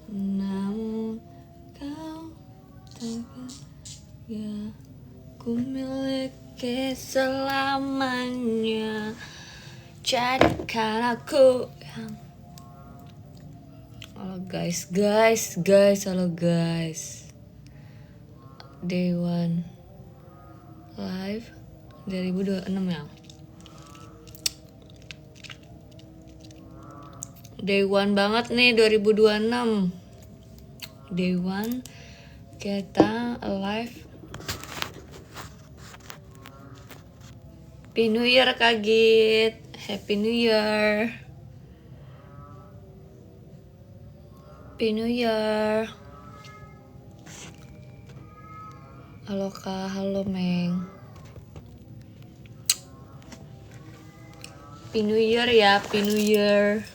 namun kau takkan ya ku miliki selamanya. Jadikan aku yang halo guys, halo guys. Day one live 2026 ya. Day one banget nih 2026. Day one kita live. Happy New Year Kak Git. Happy New Year. Happy New Year. Halo Kak, halo Meng. Happy New Year ya, Happy New Year.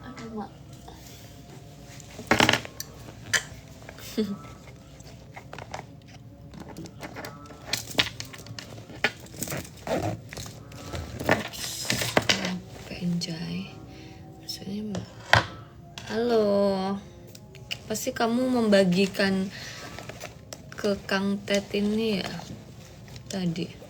Aduh, Mak. Enjoy. Maksudnya, halo. Pasti kamu membagikan ke Kang Ted ini ya tadi.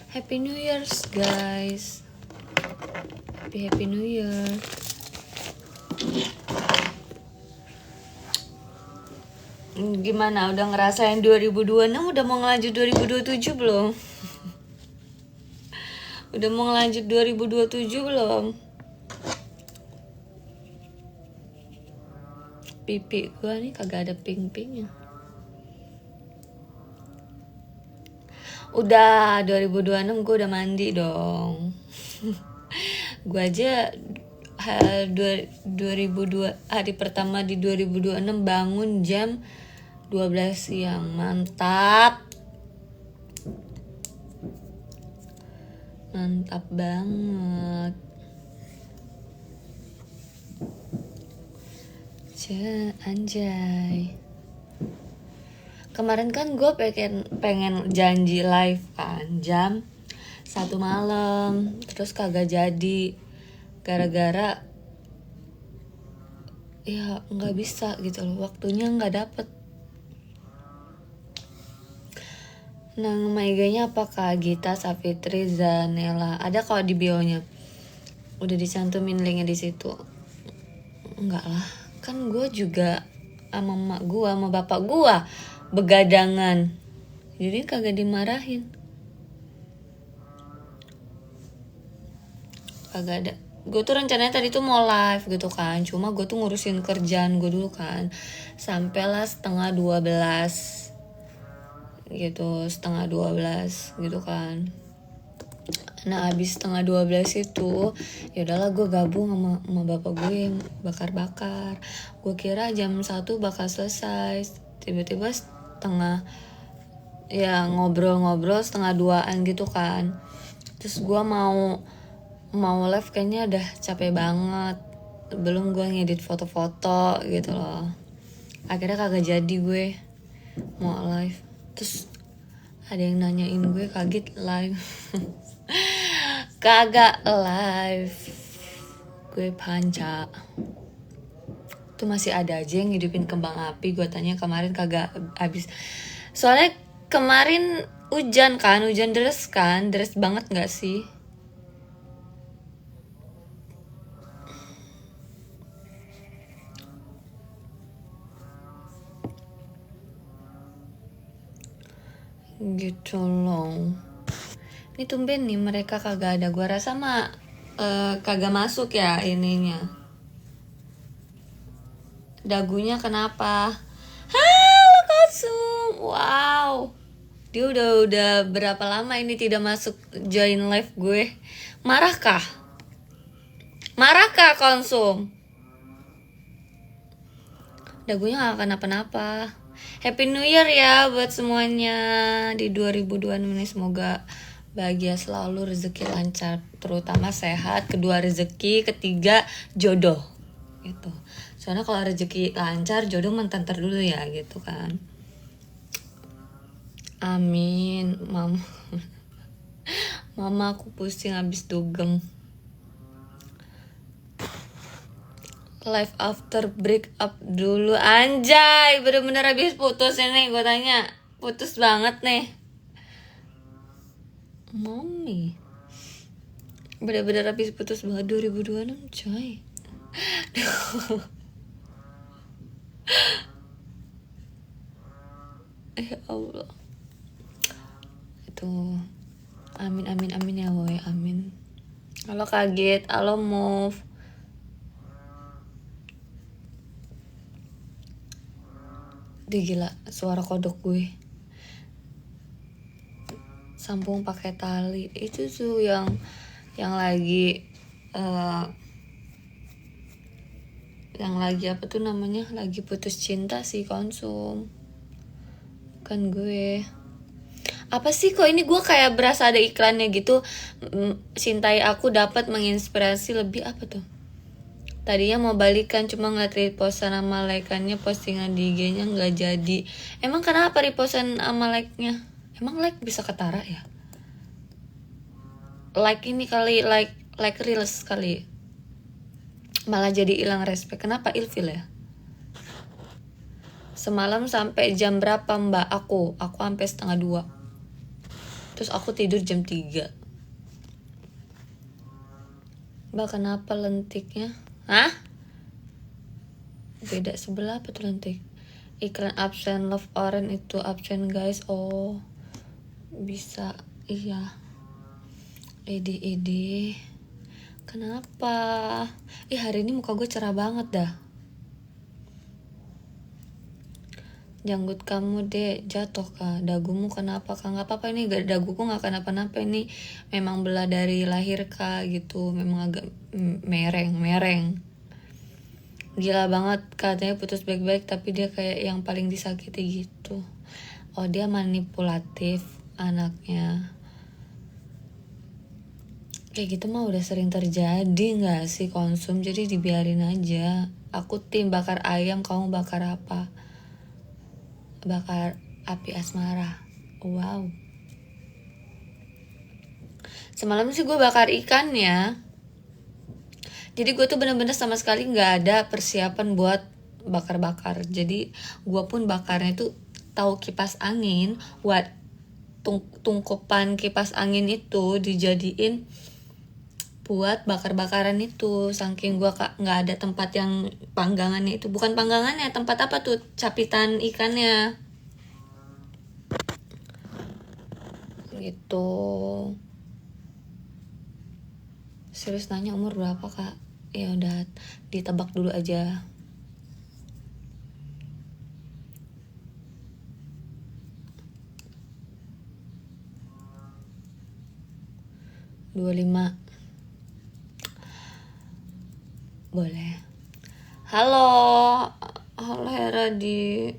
Happy New Year's guys. Happy New Year. Gimana, udah ngerasain 2026, udah mau ngelanjut 2027 belum? Udah mau ngelanjut 2027 belum? Pipi gua nih kagak ada ping-pingnya. Udah 2026 gue udah mandi dong. Gue aja 2002 hari pertama di 2026 bangun jam 12 siang. Mantap. Mantap banget. Anjay. Kemarin kan gue pengen janji live kan jam 1 malam, terus kagak jadi gara-gara ya nggak bisa gitu loh, waktunya nggak dapet. Nama IG-nya apa Kak? Gita Safitri Zanella. Ada kalau di bio-nya. Udah dicantumin linknya di situ. Enggak lah, kan gue juga sama emak gue, sama bapak gue begadangan, jadi kagak dimarahin. Kagak ada. Gue tuh rencananya tadi tuh mau live gitu kan, cuma gue tuh ngurusin kerjaan gue dulu kan, sampailah 11:30 gitu, 11:30 gitu kan. Nah abis 11:30 itu ya udahlah gue gabung sama bapak gue yang bakar-bakar. Gue kira jam 1 bakal selesai, tiba-tiba ya ngobrol-ngobrol 1:30 gitu kan. Terus gue mau live kayaknya udah capek banget, belum gue ngedit foto-foto gitu loh. Akhirnya kagak jadi gue mau live. Terus ada yang nanyain gue, kaget live. Kagak live, gue panca. Tuh masih ada aja yang ngidupin kembang api. Gue tanya kemarin kagak habis. Soalnya kemarin hujan kan, hujan deras kan, deras banget gak sih? Gitu loh. Ini tumben nih mereka kagak ada. Gue rasa mah kagak masuk ya ininya. Dagunya kenapa? Halo Kosum. Wow. Dia udah berapa lama ini tidak masuk join live gue? Marahkah? Marahkah Konsum? Dagunya gak kenapa-napa. Happy New Year ya buat semuanya di 2026 ini. Semoga bahagia selalu, rezeki lancar, terutama sehat, kedua rezeki, ketiga jodoh. gitu. Soalnya kalau rezeki lancar, jodoh mentantar dulu ya gitu kan. Amin. Mama aku pusing habis dugem. Life after break up dulu. Anjay, bener-bener habis putus ini. Gue tanya, putus banget nih. Mami, bener-bener habis putus banget 2026 coy. Ya Allah. Itu amin amin amin ya woy, amin. Halo kaget, halo move. Dia gila, suara kodok gue. Sambung pakai tali. Itu tuh yang lagi yang lagi apa tuh namanya? Lagi putus cinta sih konsum. Kan gue. Apa sih kok ini gue kayak berasa ada iklannya gitu. Cintai aku dapat menginspirasi lebih apa tuh? Tadinya mau balikan cuma ngeliat repostan sama like-annya postingan di IG-nya nggak jadi. Emang kenapa repostan sama like-nya? Emang like bisa ketara ya? Like ini kali, like reels kali. Malah jadi hilang respect. Kenapa ilfil ya? Semalam sampai jam berapa mbak? Aku sampai 1:30. Terus aku tidur jam 3. Mbak kenapa lentiknya? Hah? Beda sebelah apa tuh lentik? Iklan absen love orange itu absen guys. Oh bisa. Iya. Edi kenapa? Hari ini muka gue cerah banget dah. Janggut kamu deh jatuh kah? Dagumu kenapa kah? Gak apa-apa ini, daguku gak kenapa-napa, ini memang belah dari lahir kah gitu. Memang agak mereng. Gila banget, katanya putus baik-baik tapi dia kayak yang paling disakiti gitu. Oh dia manipulatif anaknya. Kayak gitu mah udah sering terjadi gak sih konsum, jadi dibiarin aja. Aku tim bakar ayam, kamu bakar apa? Bakar api asmara. Wow. Semalam sih gue bakar ikan ya. Jadi gue tuh bener-bener sama sekali gak ada persiapan buat bakar-bakar. Jadi gue pun bakarnya tuh tahu kipas angin, buat tungkupan kipas angin itu dijadiin buat bakar-bakaran itu. Saking gue gak ada tempat yang panggangannya itu. Bukan panggangannya, tempat apa tuh, capitan ikannya gitu. Serius nanya umur berapa kak? Ya udah ditebak dulu aja. "25." Boleh. Halo Hera di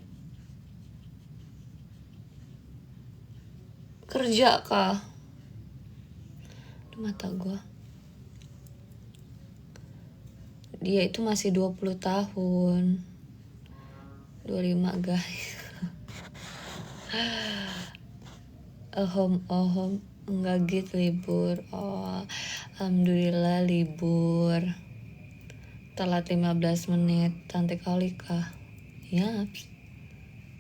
kerja kah? Mata gue. Dia itu masih 20 tahun. 25 guys. Enggak gitu libur. Oh alhamdulillah libur. Telat 15 menit. Cantik kali kah? Yaps.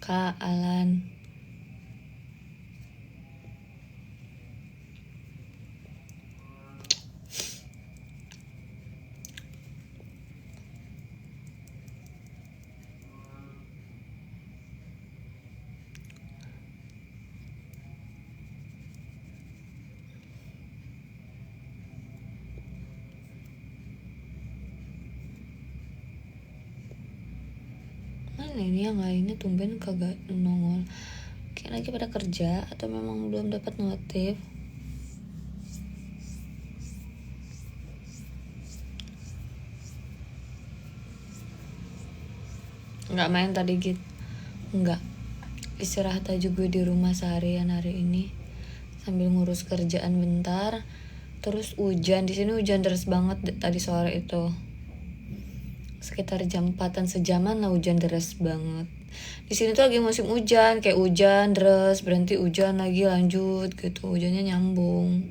Kak Alan. Mana ini yang lainnya tumben kagak nongol. Kayak lagi pada kerja atau memang belum dapat notif. Nggak main tadi gitu. Nggak. Istirahat aja gue di rumah seharian hari ini sambil ngurus kerjaan bentar. Terus hujan, di sini hujan deras banget tadi sore itu. sekitar jam 4-an, sejaman lah hujan deras banget. Di sini tuh lagi musim hujan, kayak hujan deras, berhenti hujan lagi lanjut gitu, hujannya nyambung.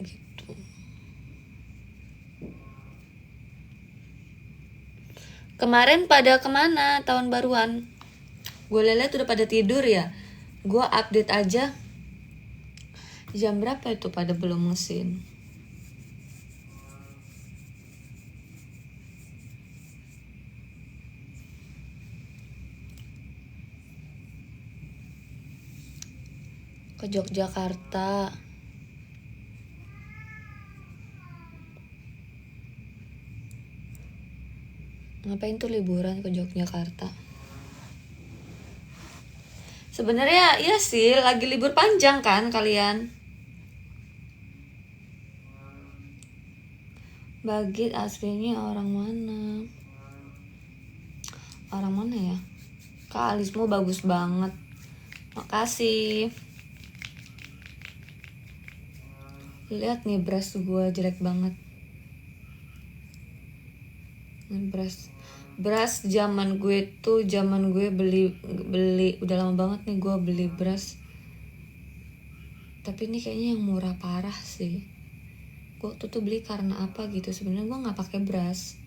Gitu. Kemarin pada kemana tahun baruan? Gue lihat udah pada tidur ya. Gue update aja. Jam berapa itu pada belum mesin? Ke Yogyakarta. Ngapain tuh liburan ke Yogyakarta? Sebenarnya iya sih, lagi libur panjang kan kalian. Bagit aslinya orang mana? Orang mana ya? Kak, alismu bagus banget. Makasih. Lihat nih brush gue jelek banget. Brush zaman gue beli udah lama banget nih gue beli brush. Tapi ini kayaknya yang murah parah sih. Gue tuh beli karena apa gitu? Sebenarnya gue nggak pakai brush.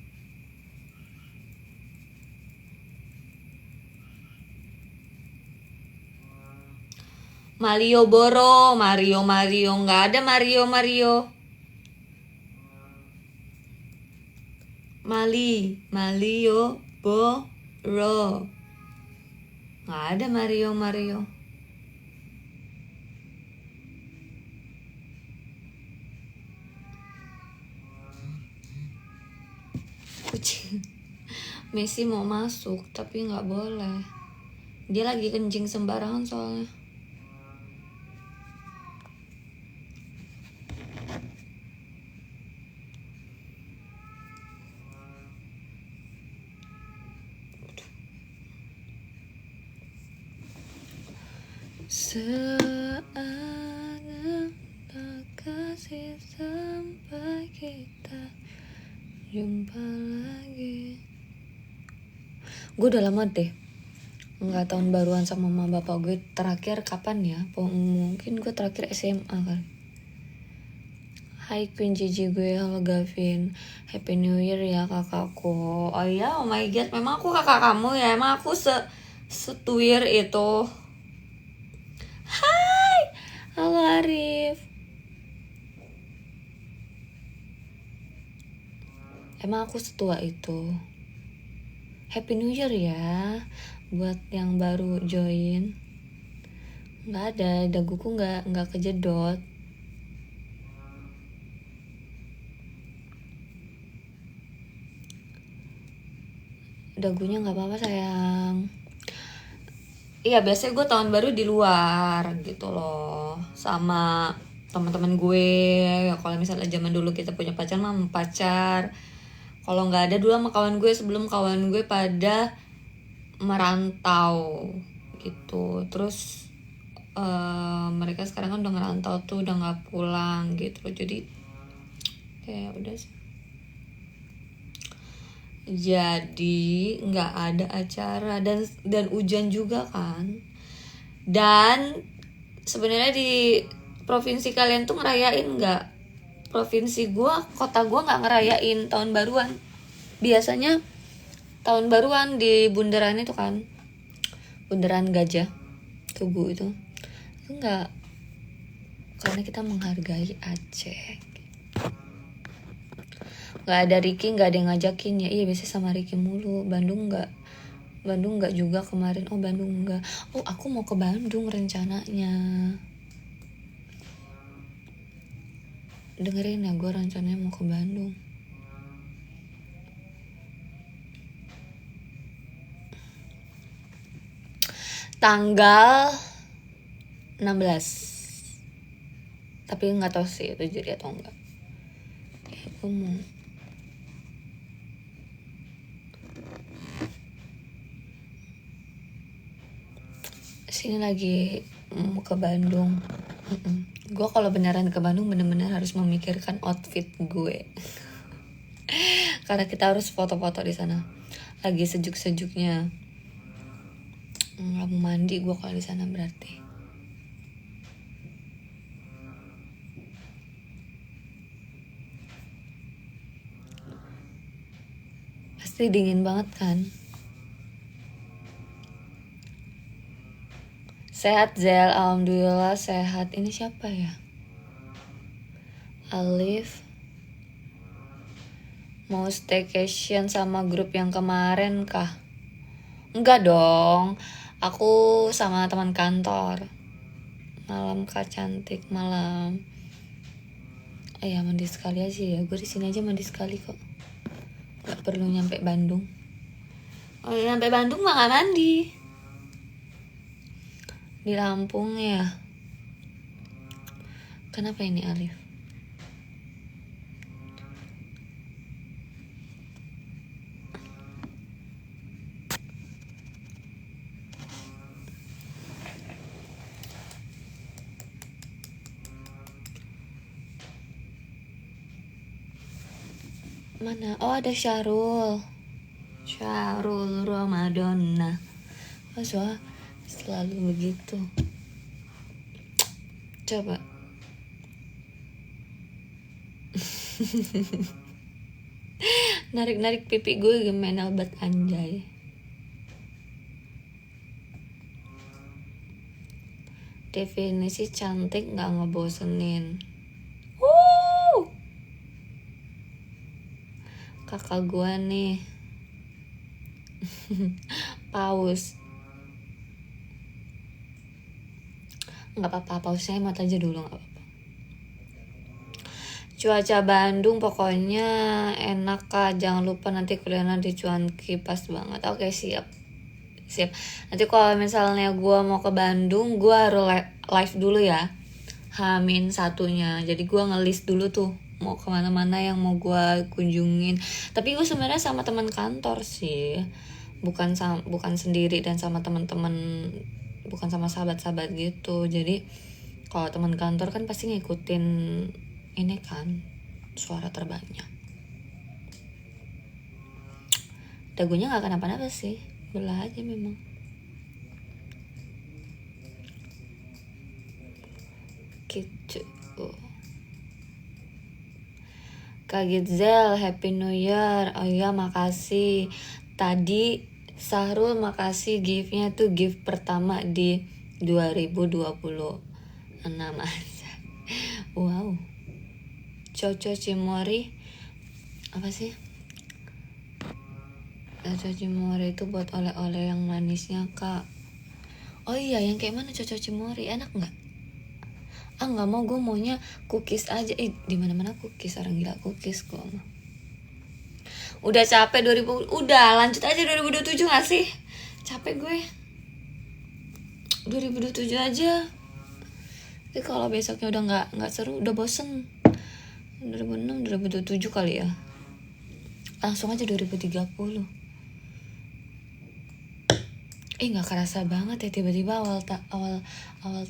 Mario nggak ada Mario. Malio Boro. Nggak ada Mario. Kucing. Messi mau masuk tapi nggak boleh. Dia lagi kencing sembarangan soalnya. Seakan tak kasih sampai kita jumpa lagi. Gue udah lama deh nggak tahun baruan sama mama bapak gue. Terakhir kapan ya? Mungkin gue terakhir SMA kan. Hai Queen Gigi gue, halo Gavin, Happy New Year ya kakakku. Oh iya, oh my god, memang aku kakak kamu ya? Emang aku setuir itu? Hai, halo Arif. Emang aku setua itu? Happy New Year ya, buat yang baru join. Nggak ada, daguku nggak kejedot. Dagunya nggak apa-apa sayang. Iya, biasanya gue tahun baru di luar gitu loh, sama teman-teman gue. Kalau misalnya zaman dulu kita punya pacar mah pacar. Kalau nggak ada dulu sama kawan gue sebelum kawan gue pada merantau gitu. Terus mereka sekarang kan udah ngerantau tuh, udah nggak pulang gitu. Jadi kayak udah sih. Jadi nggak ada acara dan hujan juga kan. Dan sebenarnya di provinsi kalian tuh ngerayain nggak? Provinsi gua, kota gua nggak ngerayain tahun baruan. Biasanya tahun baruan di bundaran itu kan, bundaran Gajah, Tugu itu enggak, karena kita menghargai Aceh. Nggak ada Ricky, nggak ada yang ngajakin ya. Iya, biasanya sama Ricky mulu. Bandung nggak juga kemarin. Oh, Bandung nggak. Oh, aku mau ke Bandung rencananya. Dengerin ya, gue rencananya mau ke Bandung. Tanggal 16. Tapi nggak tahu sih itu jadi atau enggak. Gue mau sini lagi mau ke Bandung. Gue kalau beneran ke Bandung bener-bener harus memikirkan outfit gue. Karena kita harus foto-foto di sana. Lagi sejuk-sejuknya. Nggak mau mandi gue kalau di sana berarti. Pasti dingin banget kan? Sehat Zel, alhamdulillah sehat. Ini siapa ya? Alif. Mau staycation sama grup yang kemarin kah? Enggak dong. Aku sama teman kantor. Malam Kak cantik, malam. Ya mandi sekali aja ya. Gue di sini aja mandi sekali kok. Gak perlu nyampe Bandung. Oh, nyampe Bandung mah gak mandi. Di Lampung ya. Kenapa ini Alif? Mana? Oh ada Syarul. Syarul Ramadana. Oh selalu begitu. Coba. Narik-narik pipi gue gimana obat anjay. Definisi cantik gak ngebosenin. Kakak gue nih. Paus. Gak apa-apa, pausnya emot aja dulu gak apa-apa. Cuaca Bandung pokoknya enak Kak. Jangan lupa nanti kuliahnya di Cuanki, pas banget. Oke siap. Nanti kalau misalnya gue mau ke Bandung, gue harus live dulu ya. H-1-nya. Jadi gue ngelist dulu tuh mau kemana-mana yang mau gue kunjungin. Tapi gue sebenarnya sama teman kantor sih, bukan sendiri dan sama teman-teman, bukan sama sahabat-sahabat gitu. Jadi kalau teman kantor kan pasti ngikutin ini kan suara terbangnya. Dagunya nggak kenapa-napa sih, belah aja memang. Gitu. Kak Gitzel, Happy New Year. Oh iya makasih. Tadi Sahrul makasih gift-nya tuh gift pertama di 2026 aja. Wow. Coco Cimori. Apa sih? Coco Cimori itu buat oleh-oleh yang manisnya Kak. Oh iya yang kayak mana Coco Cimori? Enak gak? Nggak mau, gue maunya cookies aja. Di mana-mana cookies, orang gila cookies kok. Udah capek 2000, udah lanjut aja 2027 nggak sih? Capek gue. 2027 aja. Tapi kalau besoknya udah nggak seru, udah bosen. 2006, 2027 kali ya. Langsung aja 2030. Nggak kerasa banget ya tiba-tiba awal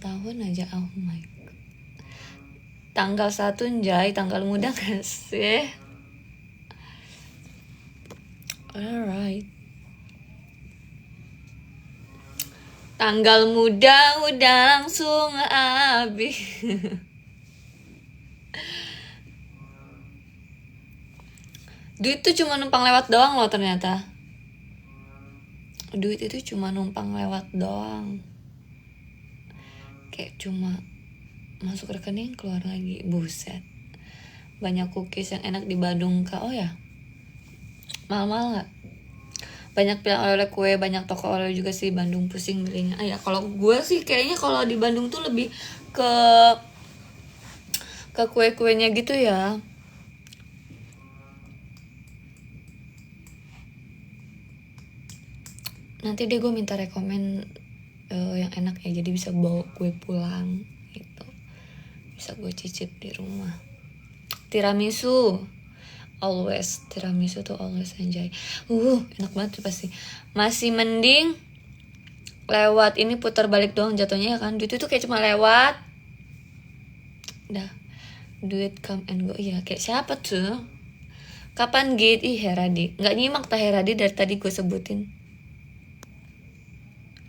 tahun aja. Oh my god. Tanggal 1 Jai, tanggal muda gak sih? Alright. Tanggal muda udah langsung habis. Duit tuh cuma numpang lewat doang loh ternyata. Duit itu cuma numpang lewat doang. Kayak cuma masuk rekening keluar lagi. Buset. Banyak cookies yang enak di Bandung Kak. Oh ya, mahal-mahal gak? Banyak pilihan oleh-oleh kue, banyak toko oleh juga sih Bandung, pusing belinya. Ya kalau gue sih kayaknya kalau di Bandung tuh lebih ke kue-kuenya gitu ya. Nanti deh gue minta rekomen yang enak ya, jadi bisa bawa kue pulang gitu, bisa gue cicip di rumah. Tiramisu always, tiramisu tuh always anjay. Enak banget pasti. Masih mending lewat ini putar balik doang jatuhnya ya kan. Duit itu kayak cuma lewat dah duit come and go. Iya, kayak siapa tuh? Kapan gate? Ih, Heradi. Nggak nyimak tak Heradi dari tadi gue sebutin.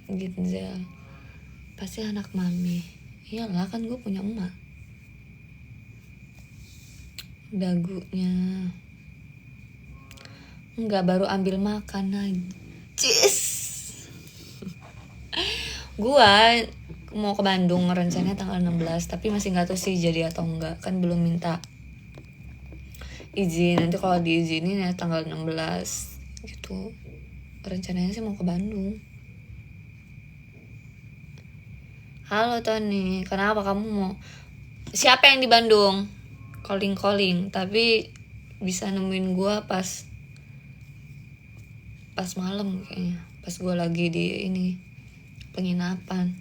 Ginzel. Pasti anak mami. Iyalah, kan gue punya emak. Dagunya. Enggak, baru ambil makan najis. Gua mau ke Bandung rencananya tanggal 16, tapi masih nggak tahu sih jadi atau enggak, kan belum minta izin. Nanti kalau diizinin ya tanggal 16 gitu. Rencananya sih mau ke Bandung. Halo Tony, kenapa kamu mau? Siapa yang di Bandung? Calling, tapi bisa nemuin gua pas malam kayaknya, pas gue lagi di ini penginapan.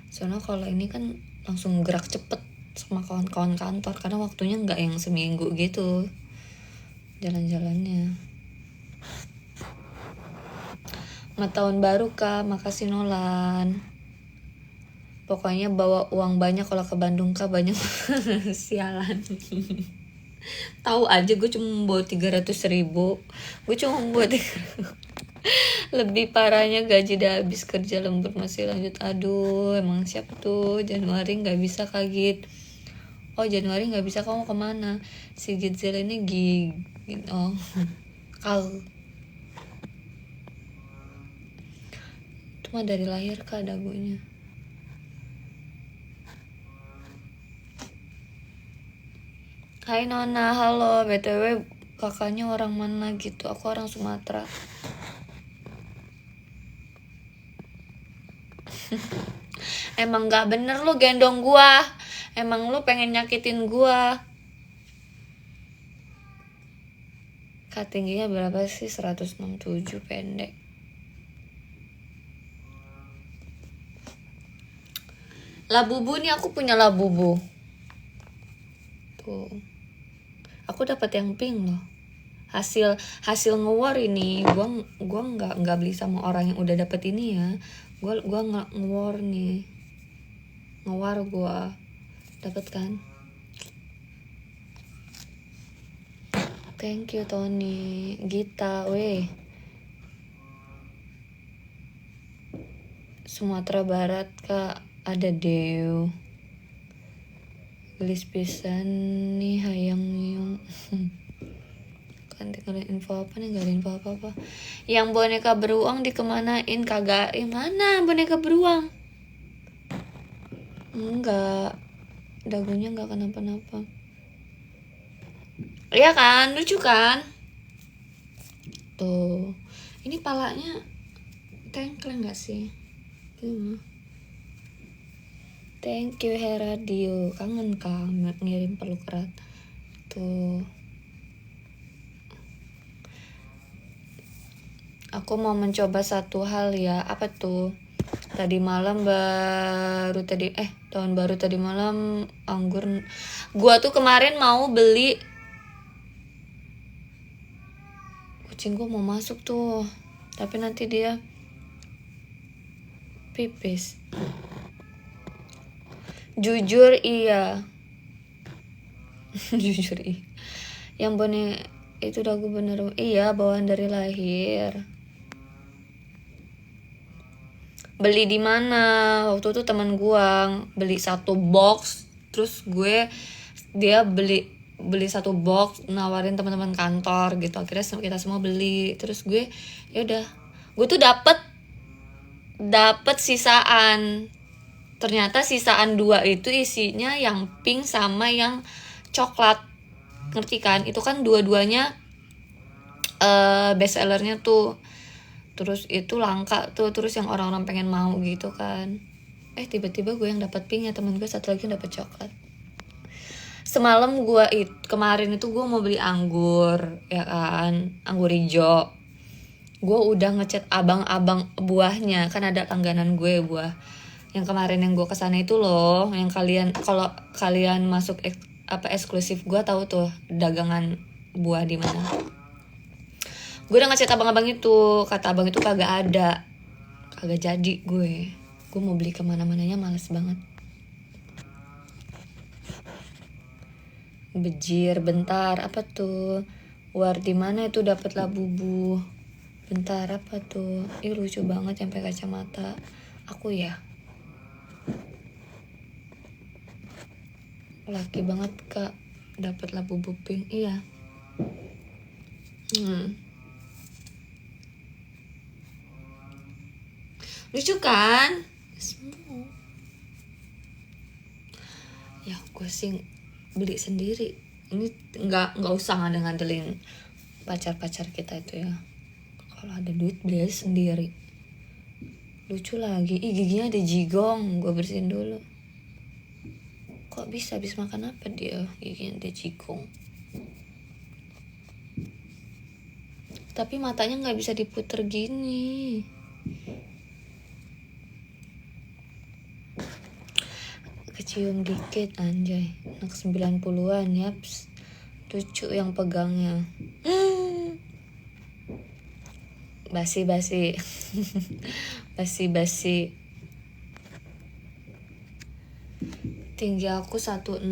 Soalnya kalau ini kan langsung gerak cepet sama kawan-kawan kantor, karena waktunya nggak yang seminggu gitu jalan-jalannya. Selamat tahun baru Kak, makasih Nolan. Pokoknya bawa uang banyak kalau ke Bandung Kak, banyak. Sialan. Tahu aja gue cuma bawa 300.000. Gue cuma bawa 300. Lebih parahnya gaji udah habis, kerja lembur masih lanjut. Aduh, emang siap tuh. Januari nggak bisa kaget. Oh, Januari nggak bisa, kamu kemana? Si Ginzel ini oh kal. Itu mah dari lahir Kak dagunya. Hai Nona, halo. BTW kakaknya orang mana gitu? Aku orang Sumatera. Emang gak bener lu gendong gua. Emang lu pengen nyakitin gua. Kak tingginya berapa sih? 167, pendek. Labubu nih, aku punya Labubu. Tuh. Aku dapat yang pink loh. Hasil nge-war ini. Gua nggak beli sama orang yang udah dapet ini ya. Gua nge-war nih. Nge-war gua. Dapet kan? Thank you Tony. Gita, weh. Sumatera Barat Kak, ada Dew. Gelis pisan nih hayang yung. Kan tinggalin info apa nih? Gak ada info apa-apa. Yang boneka beruang dikemanain? Kagak. Mana boneka beruang? Enggak, dagunya enggak kenapa-napa. Iya kan, lucu kan? Tuh, ini palanya tengkleng gak sih? Thank you Heradio, kangen Kang ngirim peluk erat. Tuh, aku mau mencoba satu hal ya. Apa tuh? Tadi malam tahun baru tadi malam anggur. Gua tuh kemarin mau beli, kucing gua mau masuk tuh, tapi nanti dia pipis. Jujur iya. Jujur iya. Yang bonek itu dagu bener. Iya, bawaan dari lahir. Beli di mana? Waktu itu teman gua beli satu box, terus dia beli satu box, nawarin teman-teman kantor gitu. Akhirnya kita semua beli. Terus ya udah, gue tuh dapet sisaan. Ternyata sisaan 2 itu isinya yang pink sama yang coklat. Ngerti kan? Itu kan dua-duanya best sellernya tuh. Terus itu langka tuh, terus yang orang-orang pengen mau gitu kan. Tiba-tiba gue yang dapat pink ya, temen gue satu lagi dapat coklat. Semalam kemarin itu gue mau beli anggur ya kan, anggur hijau. Gue udah ngechat abang-abang buahnya, kan ada langganan gue buah. Yang kemarin yang gue kesana itu loh, yang kalau kalian masuk eksklusif gue tahu tuh dagangan buah di mana. Gue udah ngechat abang-abang itu, kata abang itu kagak ada, kagak jadi. Gue mau beli kemana-mananya males banget. Bejir, bentar, apa tuh? War di mana itu dapat labubu? Bentar, apa tuh? Ih lucu banget sampai kacamata. Aku ya. Laki banget kak, dapat labubu pink. Iya. Lucu kan? Ya gue sih beli sendiri. Ini nggak usah ngandelin pacar kita itu ya. Kalau ada duit beli aja sendiri. Lucu lagi. Ih giginya ada jigong. Gue bersihin dulu. Kok bisa habis makan apa dia? Giginya ada jigong. Tapi matanya nggak bisa diputer gini. Kecium dikit anjay. Anak 90-an yaps. Lucu yang pegangnya. Basi-basi. Basi-basi. Tinggi aku 167.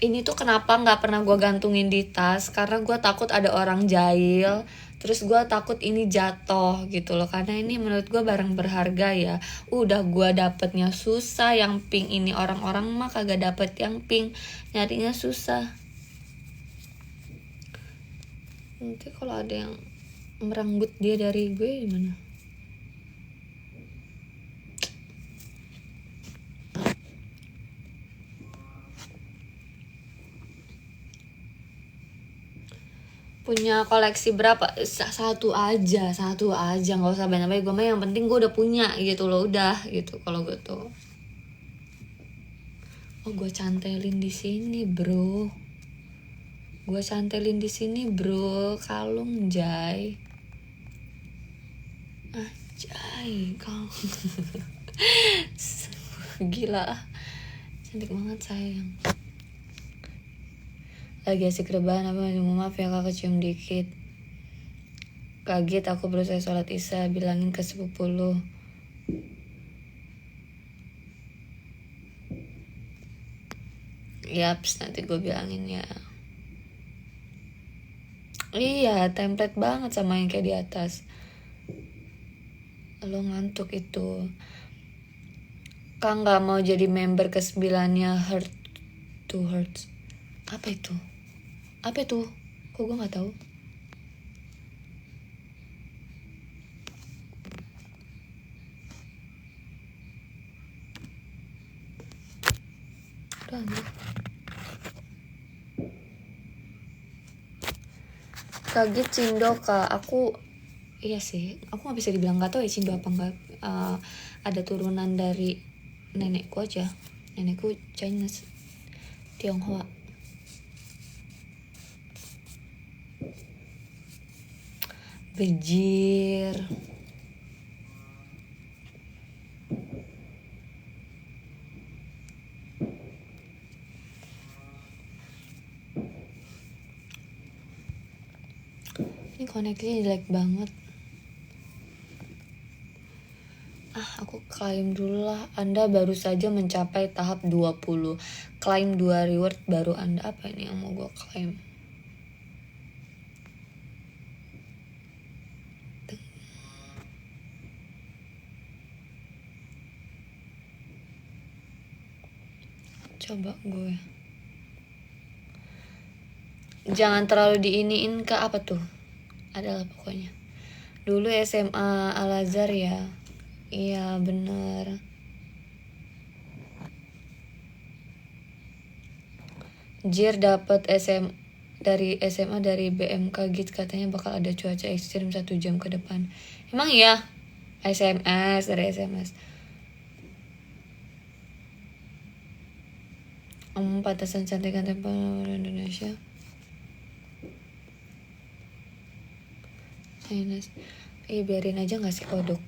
Ini tuh kenapa nggak pernah gue gantungin di tas, karena gue takut ada orang jahil, terus gue takut ini jatuh gitu loh, karena ini menurut gue barang berharga ya. Udah gue dapetnya susah yang pink ini, orang-orang mah kagak dapet yang pink, nyarinya susah. Nanti kalau ada yang merenggut dia dari gue gimana? Punya koleksi berapa? Satu aja nggak usah banyak-banyak. Gue mah yang penting gue udah punya gitu loh, udah gitu. Kalau gue tuh, oh gue cantelin di sini bro, kalung jay, kalung. Gila, cantik banget sayang. Lagi asik rebahan apa? Maaf ya kak, kecium dikit. Kaget aku berusaha sholat isya, bilangin ke sepupu lu. Yaps, nanti gue bilangin ya. Iya, template banget sama yang kayak di atas. Lo ngantuk itu. Kang gak mau jadi member ke-9-nya Heart to Hearts. Apa itu? Kok gue gak tahu? Kaget Cindo kak, aku iya sih, aku nggak bisa dibilang nggak tahu ya Cindo apa nggak. Ada turunan dari nenekku aja, nenekku Chinese, Tionghoa. Bejir. Ini koneksinya jelek banget. Aku klaim dulu lah. Anda baru saja mencapai tahap 20. Klaim 2 reward baru Anda. Apa ini yang mau gue klaim? Coba gue. Jangan terlalu diiniin ke apa tuh? Adalah pokoknya. Dulu SMA Al-Azhar ya. Iya bener. Jir dapat dari SMA dari BMKG, katanya bakal ada cuaca ekstrim 1 jam ke depan. Emang iya? Dari SMS. Batasan cantikan tempat Indonesia. Biarin aja gak sih kodok.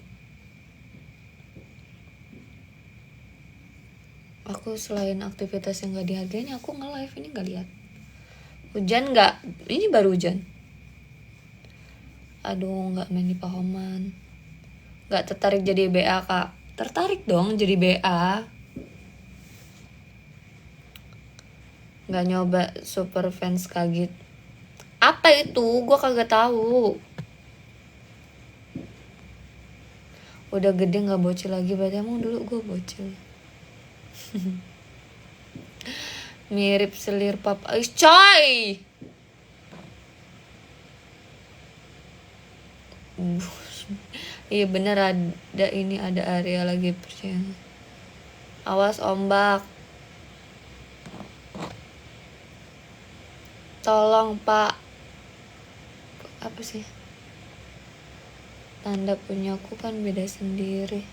Aku selain aktivitas yang gak dihargain, aku nge-live ini gak lihat. Hujan gak? Ini baru hujan. Aduh, gak main di Pahoman. Gak tertarik jadi BA kak? Tertarik dong jadi BA. Nggak nyoba super fans kaget. Apa itu? Gue kagak tahu. Udah gede nggak bocil lagi, berarti emang dulu gue bocil. Mirip selir pap ais coy. Iya bener, ada ini, ada area lagi percaya. Awas ombak. Tolong pak. Apa sih? Tanda punyaku kan beda sendiri.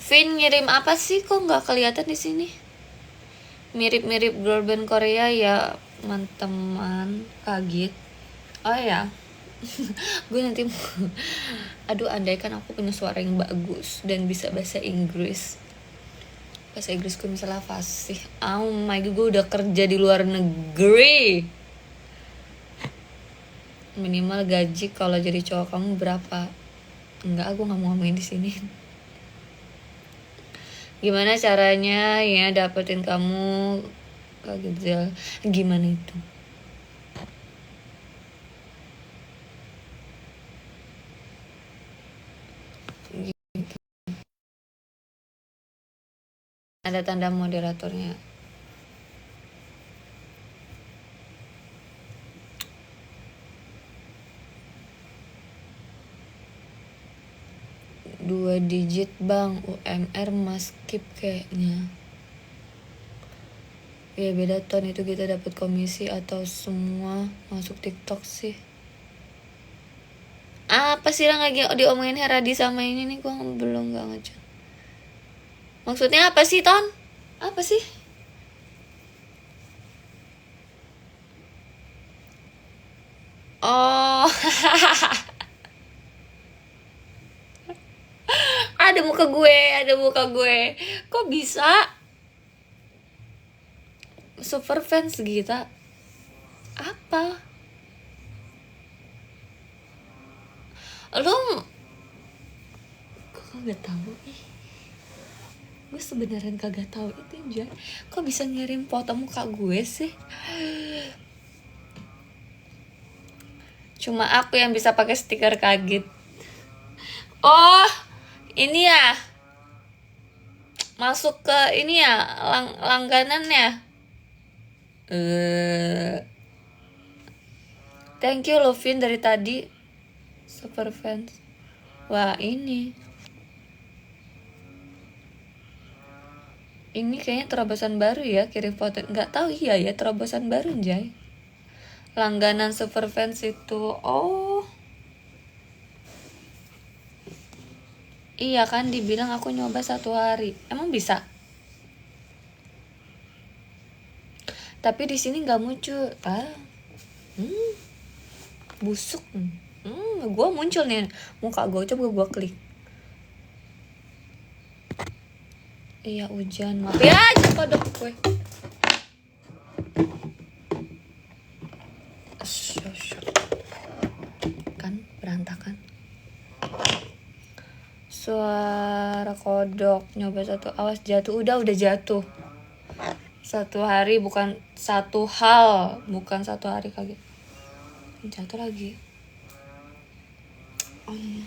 Vin ngirim apa sih, kok nggak kelihatan di sini? Mirip-mirip girl band Korea ya, teman-teman. Kaget. Oh ya. Gue nanti aduh, andai kan aku punya suara yang bagus dan bisa bahasa Inggris. Bahasa Inggrisku misalnya fasih. Oh my god, gue udah kerja di luar negeri. Minimal gaji kalau jadi cowok kamu berapa? Enggak, aku nggak mau ngomongin di sini. Gimana caranya ya dapetin kamu, Kak Gizel? Gimana itu? Ada tanda moderatornya. Dua digit bang, UMR mas skip kayaknya. Ya beda ton, itu kita dapat komisi atau semua masuk TikTok sih. Apa sih yang lagi diomongin Heradi sama ini nih, gua belum gak ngecek. Maksudnya apa sih ton? Apa sih? Oh. Ada muka gue. Kok bisa? Super fans gitu. Apa? Lo kok kagak tahu ih? Gue sebenarnya kagak tahu itu Jan. Kok bisa ngirim foto muka gue sih? Cuma aku yang bisa pakai stiker kaget. Oh, ini ya. Masuk ke ini ya, langganannya. Thank you Lovin dari tadi. Super fans. Wah, ini kayaknya terobosan baru ya, kirim foto. Nggak tahu, iya ya, terobosan baru Jay. Langganan super fans itu. Oh iya kan, dibilang aku nyoba 1 hari. Emang bisa? Tapi di sini nggak muncul. Busuk. Gue muncul nih muka gue, coba gue klik. Iya hujan, maaf ya, kodok gue. Kan berantakan. Suara kodok. Nyoba 1, awas jatuh. Udah jatuh. 1 hari bukan 1 hal, bukan 1 hari kaget. Jatuh lagi. Oh iya.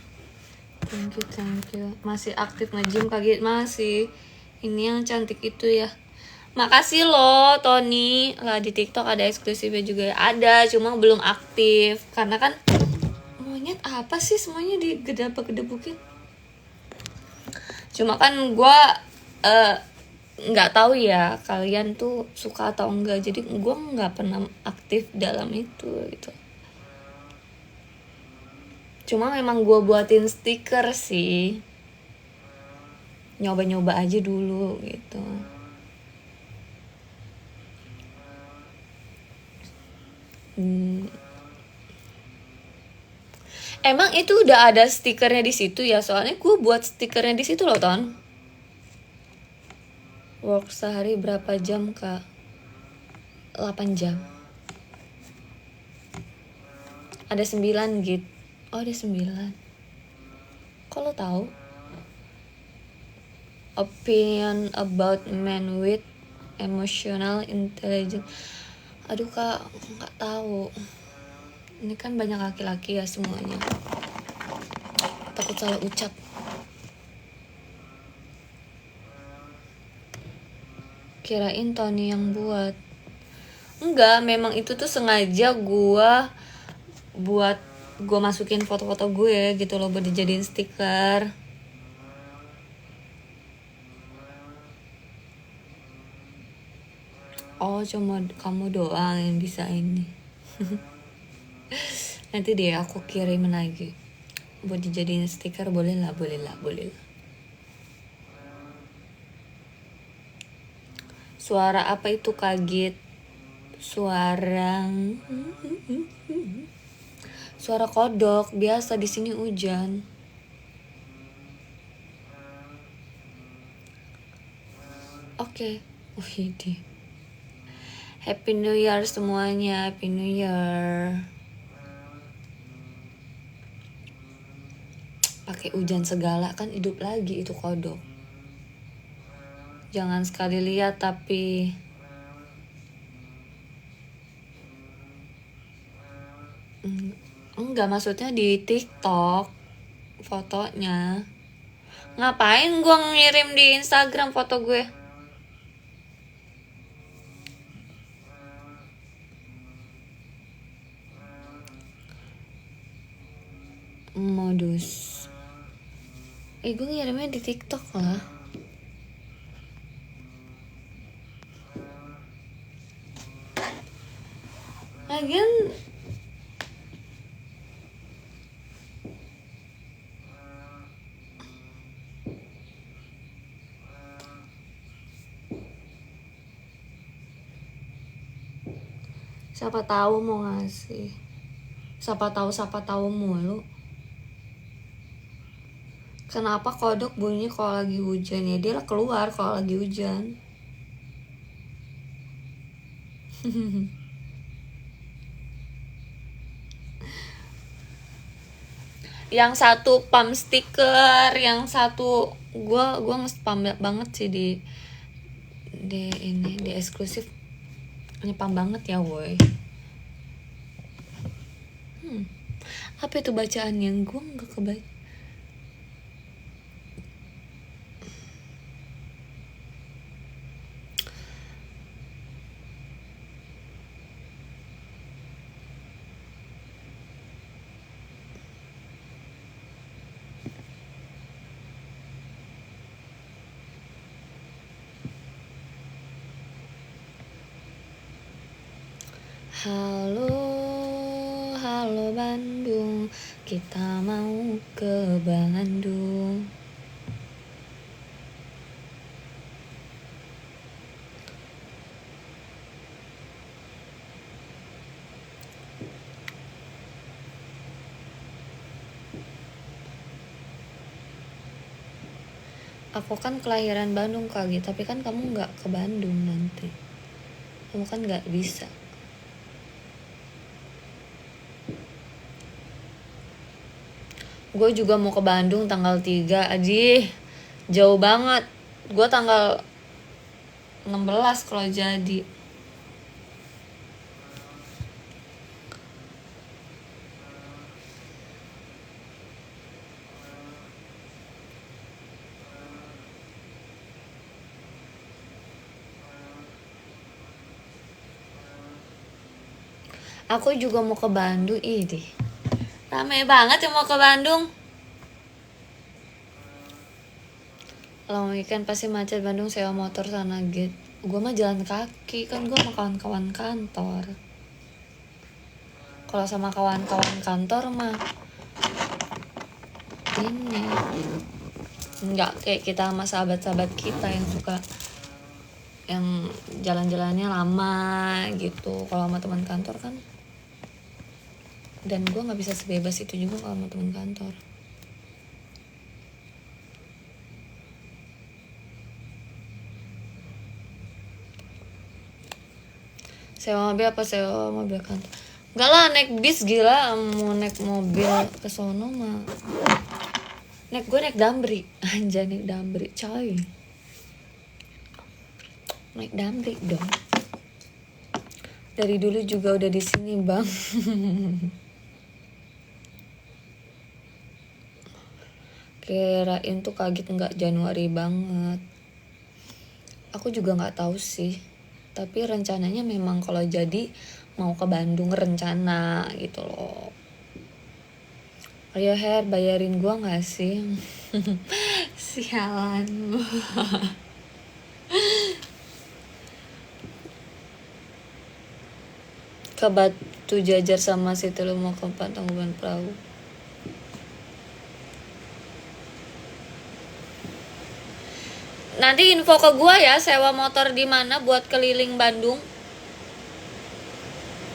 Thank you. Masih aktif nge-gym kaget, masih. Ini yang cantik itu ya. Makasih loh Tony. Lah di TikTok ada eksklusifnya juga. Ada, cuma belum aktif. Karena kan monyet apa sih semuanya digedebak-gedebukin. Cuma kan gue nggak tahu ya kalian tuh suka atau enggak. Jadi gue nggak pernah aktif dalam itu gitu. Cuma memang gue buatin stiker sih. Nyoba-nyoba aja dulu gitu. Emang itu udah ada stikernya di situ ya? Soalnya gue buat stikernya di situ loh, Ton. Work sehari berapa jam, Kak? 8 jam. Ada 9 git. Oh, ada 9. Kok lo tahu? Opinion about men with emotional intelligence. Aduh kak, nggak tahu. Ini kan banyak laki-laki ya semuanya. Takut salah ucap. Kirain Tony yang buat. Enggak, memang itu tuh sengaja gua masukin foto-foto gue gitu loh buat dijadiin stiker. Oh, cuma kamu doang yang bisa ini. Nanti deh aku kirimin lagi buat dijadiin stiker. Boleh lah. Suara apa itu kaget? Suara kodok biasa di sini hujan. Oke. Wih, Happy New Year semuanya, Happy New Year. Pakai hujan segala kan hidup lagi itu kodok. Jangan sekali lihat tapi enggak, maksudnya di TikTok fotonya. Ngapain gua ngirim di Instagram foto gue? Modus. Gue ngirimnya di TikTok lah. Lagian siapa tahu mau ngasih. Siapa tahu mulu. Kenapa kodok bunyi kalau lagi hujan? Ya dia keluar kalau lagi hujan. Yang satu pump stiker, yang satu gua nge-spam banget sih di eksklusif. Nyepam banget ya woi. Apa itu bacaan yang gua nggak kebaca? Halo Bandung, kita mau ke Bandung. Aku kan kelahiran Bandung kali, tapi kan kamu nggak ke Bandung nanti. Kamu kan nggak bisa. Gue juga mau ke Bandung tanggal 3. Aji, jauh banget. Gue tanggal 16 kalau jadi. Aku juga mau ke Bandung. Ini rame banget yang mau ke Bandung. Kalau weekend pasti macet Bandung, sewa motor sana gitu. Gue mah jalan kaki, kan gue sama kawan-kawan kantor. Kalau sama kawan-kawan kantor mah ini nggak kayak kita sama sahabat-sahabat kita yang suka yang jalan-jalannya lama gitu. Kalau sama teman kantor kan, dan gue nggak bisa sebebas itu juga kalau sama teman kantor. Sewa mobil apa sewa mobil kantor? Enggak lah, naik bis, gila. Mau naik mobil ke sono mah gue naik Damri. Anjay, naik Damri coy. Naik damri dong. Dari dulu juga udah di sini, Bang. Kirain tuh kaget nggak Januari banget. Aku juga nggak tahu sih. Tapi rencananya memang kalau jadi mau ke Bandung rencana gitu loh. Ayo Her, bayarin gua nggak sih? Sialan. Ke Batu Jajar sama situ lo mau ke Tangkuban Perahu. Nanti info ke gua ya, sewa motor di mana buat keliling Bandung.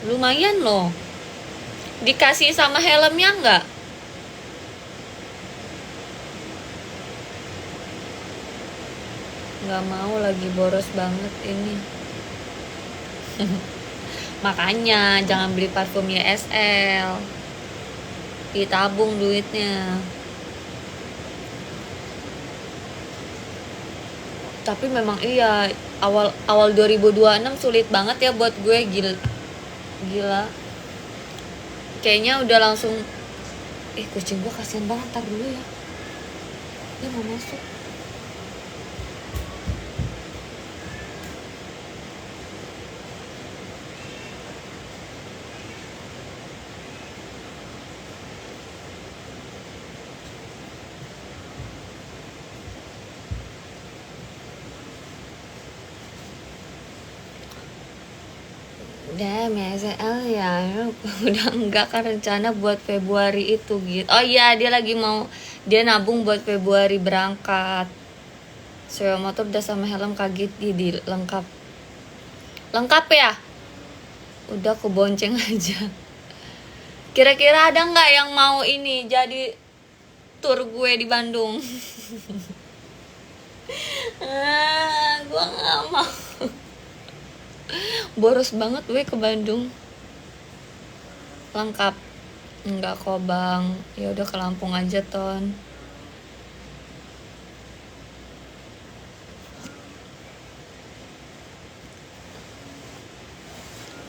Lumayan loh. Dikasih sama helmnya nggak? Nggak mau, lagi boros banget ini. Makanya jangan beli parfumnya SL. Ditabung duitnya. Tapi memang iya, awal 2026 sulit banget ya buat gue. Gila. Kayaknya udah langsung kucing gue kasihan banget, ntar dulu ya. Dia mau masuk. Udah MSL ya, udah enggak kan rencana buat Februari itu gitu. Oh iya, dia nabung buat Februari berangkat. Sewa motor udah sama helm, kaget di lengkap. Lengkap ya? Udah aku bonceng aja. Kira-kira ada nggak yang mau ini jadi tur gue di Bandung? Gue nggak mau. Boros banget gue ke Bandung. Lengkap. Enggak kok Bang. Ya udah ke Lampung aja Ton.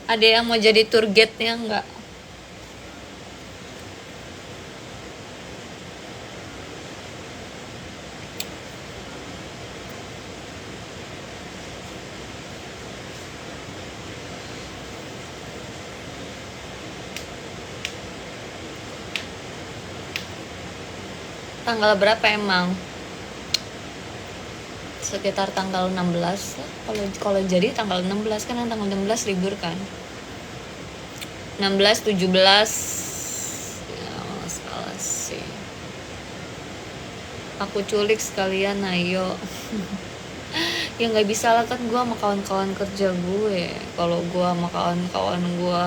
Ada yang mau jadi tour guide-nya enggak? Tanggal berapa emang? Sekitar tanggal 16 lah. Kalau jadi tanggal 16 kan, tanggal 16 libur kan. 16 17 ya salah sih. Aku culik sekalian, ayo. Ya nggak bisa lah kan, gue sama kawan-kawan kerja gue. Kalau gue sama kawan-kawan gue,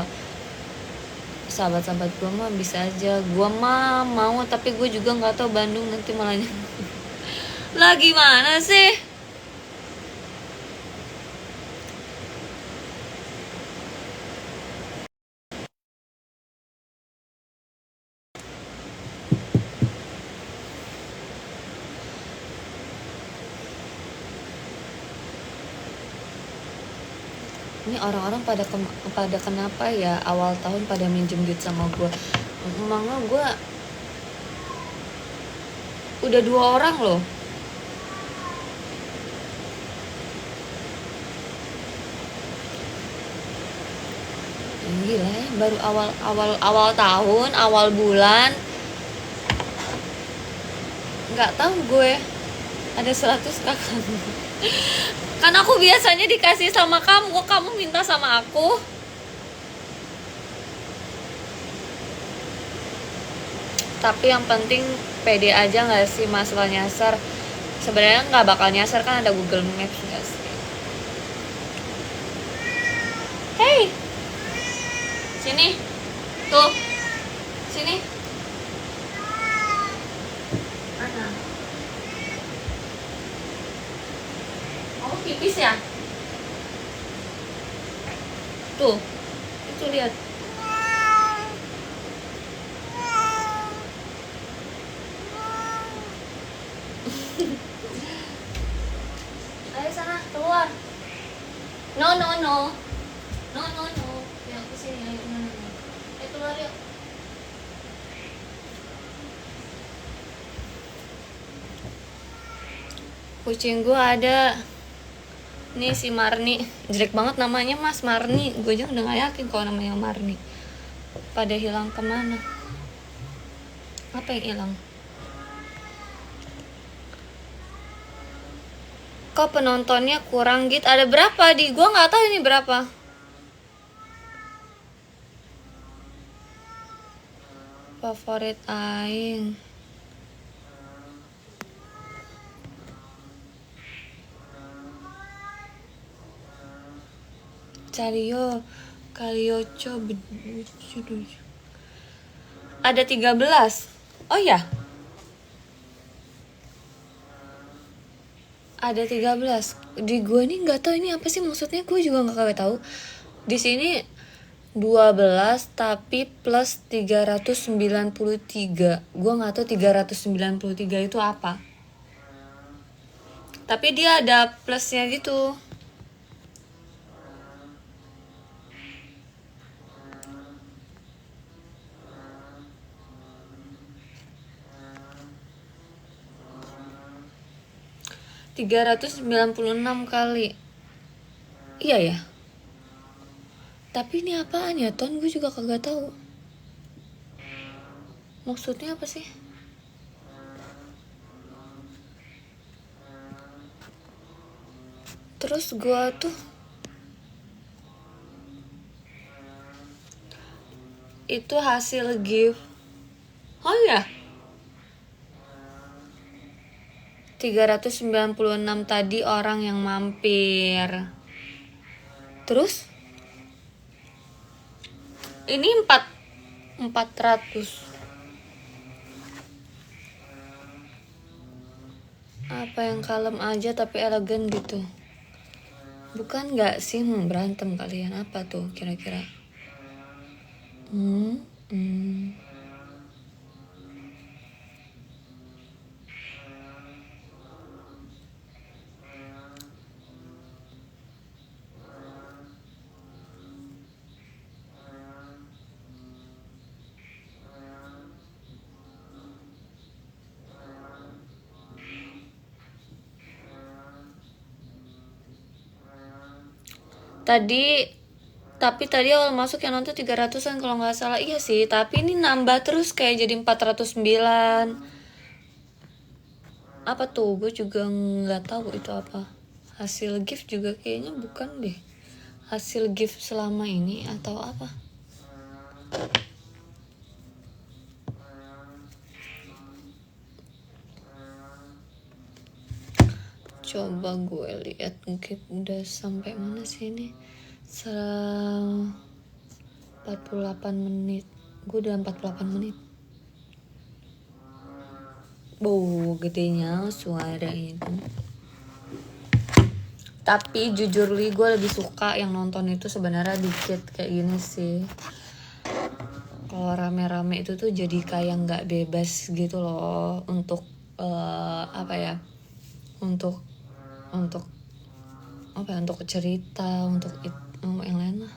sahabat-sahabat gue mah bisa aja. Gue mah mau, tapi gue juga nggak tahu Bandung nanti malahnya. Lah gimana sih? Ini orang-orang pada kenapa ya awal tahun pada minjem duit sama gue? Emangnya gue udah 2 orang loh. Gila ya, baru awal tahun, awal bulan. Nggak tahu gue ada 100 kakak. Kan aku biasanya dikasih sama kamu, kok kamu minta sama aku? Tapi yang penting pede aja nggak sih masalah nyasar. Sebenarnya nggak bakal nyasar kan, ada Google Maps nggak sih? Hey, sini, tuh, sini. Mana? Kamu pipis ya? Tuh, itu lihat. Ayo sana keluar. No no no. No no no. Ya kesini ayo. No, no, no. Keluar yuk. Kucing gua ada. Nih si Marni, jelek banget namanya Mas Marni. Gue aja udah gak yakin kalau namanya Marni. Pada hilang kemana? Apa yang hilang? Kok penontonnya kurang gitu? Ada berapa di? Gue nggak tahu ini berapa. Favorit aing. Cario, Kalioco, ada 13. Oh ya, ada 13. Di gue nih nggak tahu ini apa sih maksudnya, gue juga nggak tahu. Di sini 12 tapi plus 393. Gue nggak tahu 393 itu apa. Tapi dia ada plusnya gitu. ,396 kali. Iya ya. Tapi ini apaan ya Ton? Gue juga kagak tahu. Maksudnya apa sih? Terus gue tuh itu hasil gift. Oh ya, 396 tadi orang yang mampir. Terus ini 400. Apa yang kalem aja tapi elegan gitu. Bukan nggak sih berantem kalian, apa tuh kira-kira? Tapi tadi awal masuk yang nonton 300-an kalau nggak salah. Iya sih, tapi ini nambah terus kayak jadi 409. Apa tuh? Gue juga nggak tahu itu apa. Hasil gift juga kayaknya bukan deh. Hasil gift selama ini atau apa? Coba gue lihat mungkin udah sampai mana sih ini. 48 menit. Gue udah 48 menit. Gedenya suara itu. Tapi jujur li, gue lebih suka yang nonton itu sebenarnya dikit kayak gini sih. Kalau rame-rame itu tuh jadi kayak nggak bebas gitu loh untuk apa ya? Untuk apa ya? Untuk cerita, untuk yang lain lah.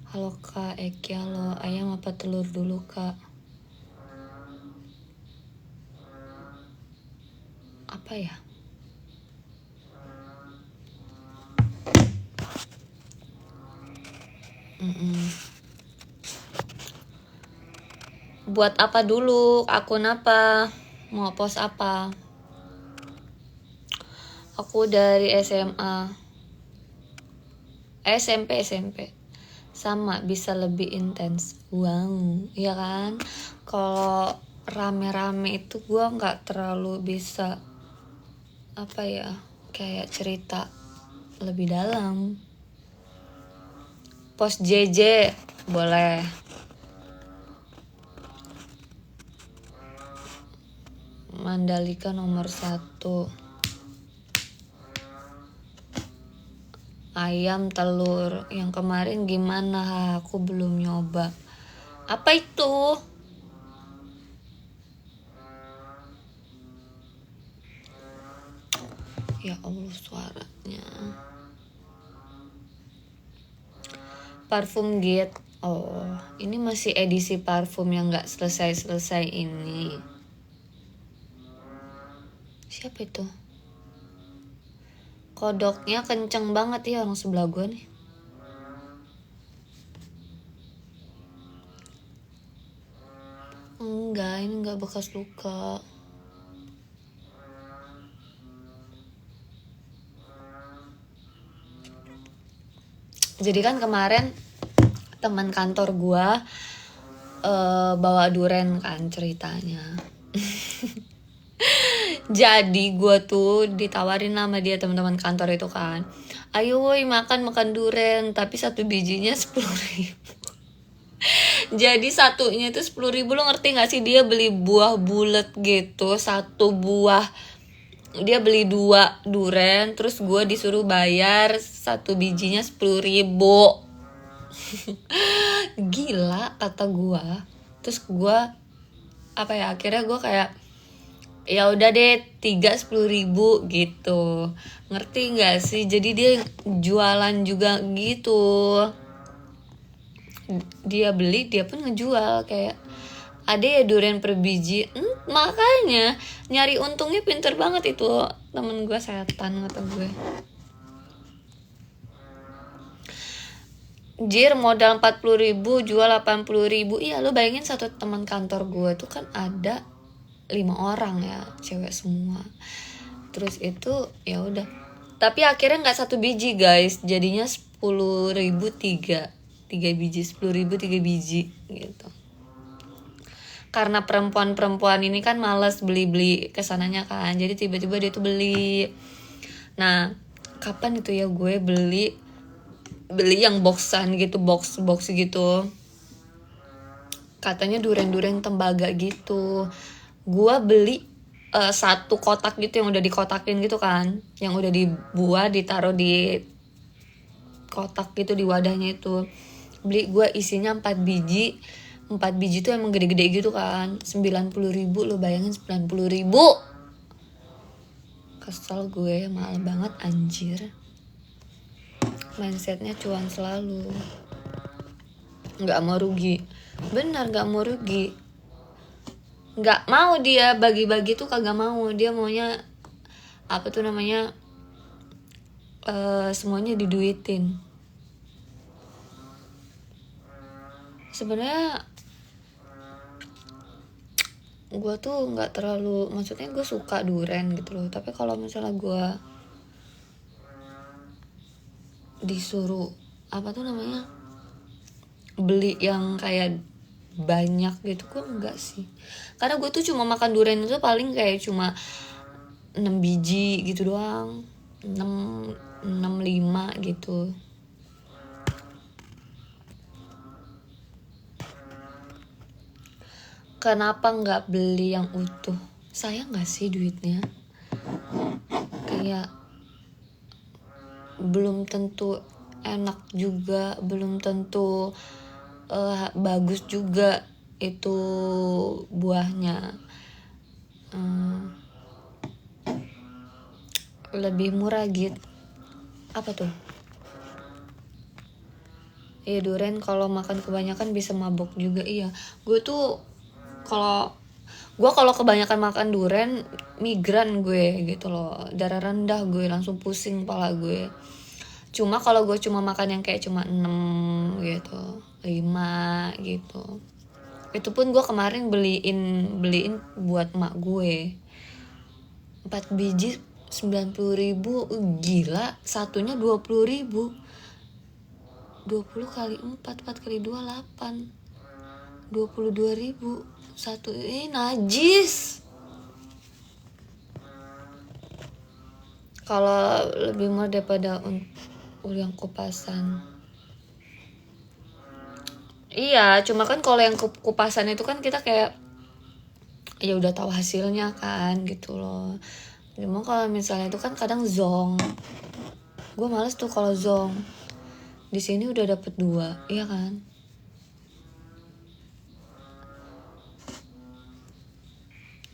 Halo Kak Eki, halo. Ayam apa telur dulu Kak? Apa ya? Buat apa dulu? Akun apa? Mau post apa? Aku dari SMA. SMP. Sama, bisa lebih intens. Wow, iya kan? Kalau rame-rame itu gue nggak terlalu bisa apa ya, kayak cerita lebih dalam. Post JJ boleh. Mandalika nomor 1. Ayam telur. Yang kemarin gimana? Aku belum nyoba. Apa itu? Ya Allah suaranya. Parfum Git. Oh, ini masih edisi parfum yang gak selesai-selesai ini. Siapa itu? Kodoknya kenceng banget ya orang sebelah gue nih. Enggak, ini enggak bekas luka. Jadi kan kemarin teman kantor gue bawa duren kan ceritanya. Jadi gue tuh ditawarin sama dia teman-teman kantor itu kan, ayo woi makan duren, tapi satu bijinya 10.000. Jadi satunya itu 10.000, lo ngerti gak sih? Dia beli buah bulat gitu, satu buah dia beli 2 duren, terus gue disuruh bayar satu bijinya 10.000. Gila kata gue. Terus gue akhirnya gue kayak ya udah deh 3 10.000 gitu, ngerti nggak sih? Jadi dia jualan juga gitu, dia beli dia pun ngejual, kayak ada ya durian per biji. Makanya nyari untungnya pinter banget itu temen gue, setan kata gue. Jir modal 40.000 jual 80.000. Iya lu bayangin satu teman kantor gue tuh kan ada 5 orang ya, cewek semua. Terus itu ya udah, tapi akhirnya nggak satu biji guys, jadinya 10.000 3 biji, 10.000 3 biji gitu. Karena perempuan ini kan males beli kesananya kan, jadi tiba-tiba dia tuh beli. Nah kapan itu ya gue beli yang boxan gitu, box gitu, katanya duren tembaga gitu. Gua beli satu kotak gitu yang udah dikotakin gitu kan, yang udah dibuat ditaruh di kotak gitu di wadahnya itu. Beli gua isinya 4 biji. 4 biji tuh emang gede-gede gitu kan, 90.000. Lo bayangin 90.000. Kesel gue, mahal banget anjir. Mindsetnya cuan selalu, nggak mau rugi. Benar, nggak mau rugi. Nggak mau dia bagi-bagi tuh, kagak mau. Dia maunya apa tuh namanya, semuanya diduitin. Sebenarnya gue tuh nggak terlalu, maksudnya gue suka duren gitu loh, tapi kalau misalnya gue disuruh apa tuh namanya, beli yang kayak banyak gitu, gue enggak sih. Karena gue tuh cuma makan durian itu paling kayak cuma 6 biji gitu doang, 5 gitu. Kenapa nggak beli yang utuh? Sayang nggak sih duitnya? Kayak belum tentu enak juga, belum tentu bagus juga itu buahnya. Lebih murah gitu. Apa tuh? Iya, durian kalau makan kebanyakan bisa mabok juga. Iya, gue tuh kalau kebanyakan makan durian migran gue gitu loh, darah rendah gue, langsung pusing kepala gue. Cuma kalau gue cuma makan yang kayak cuma 6 gitu, 5 gitu, itu pun gue kemarin beliin buat emak gue 4 biji 90.000. Gila, satunya 20.000. 20 kali 4 kali 2 8, 22.000 satu. Najis. Kalau lebih murah daripada ul yang kupasan. Iya, cuma kan kalau yang kupasan itu kan kita kayak ya udah tahu hasilnya kan gitu loh. Cuma kalau misalnya itu kan kadang zong, gue males tuh kalau zong. Di sini udah dapet 2, iya kan?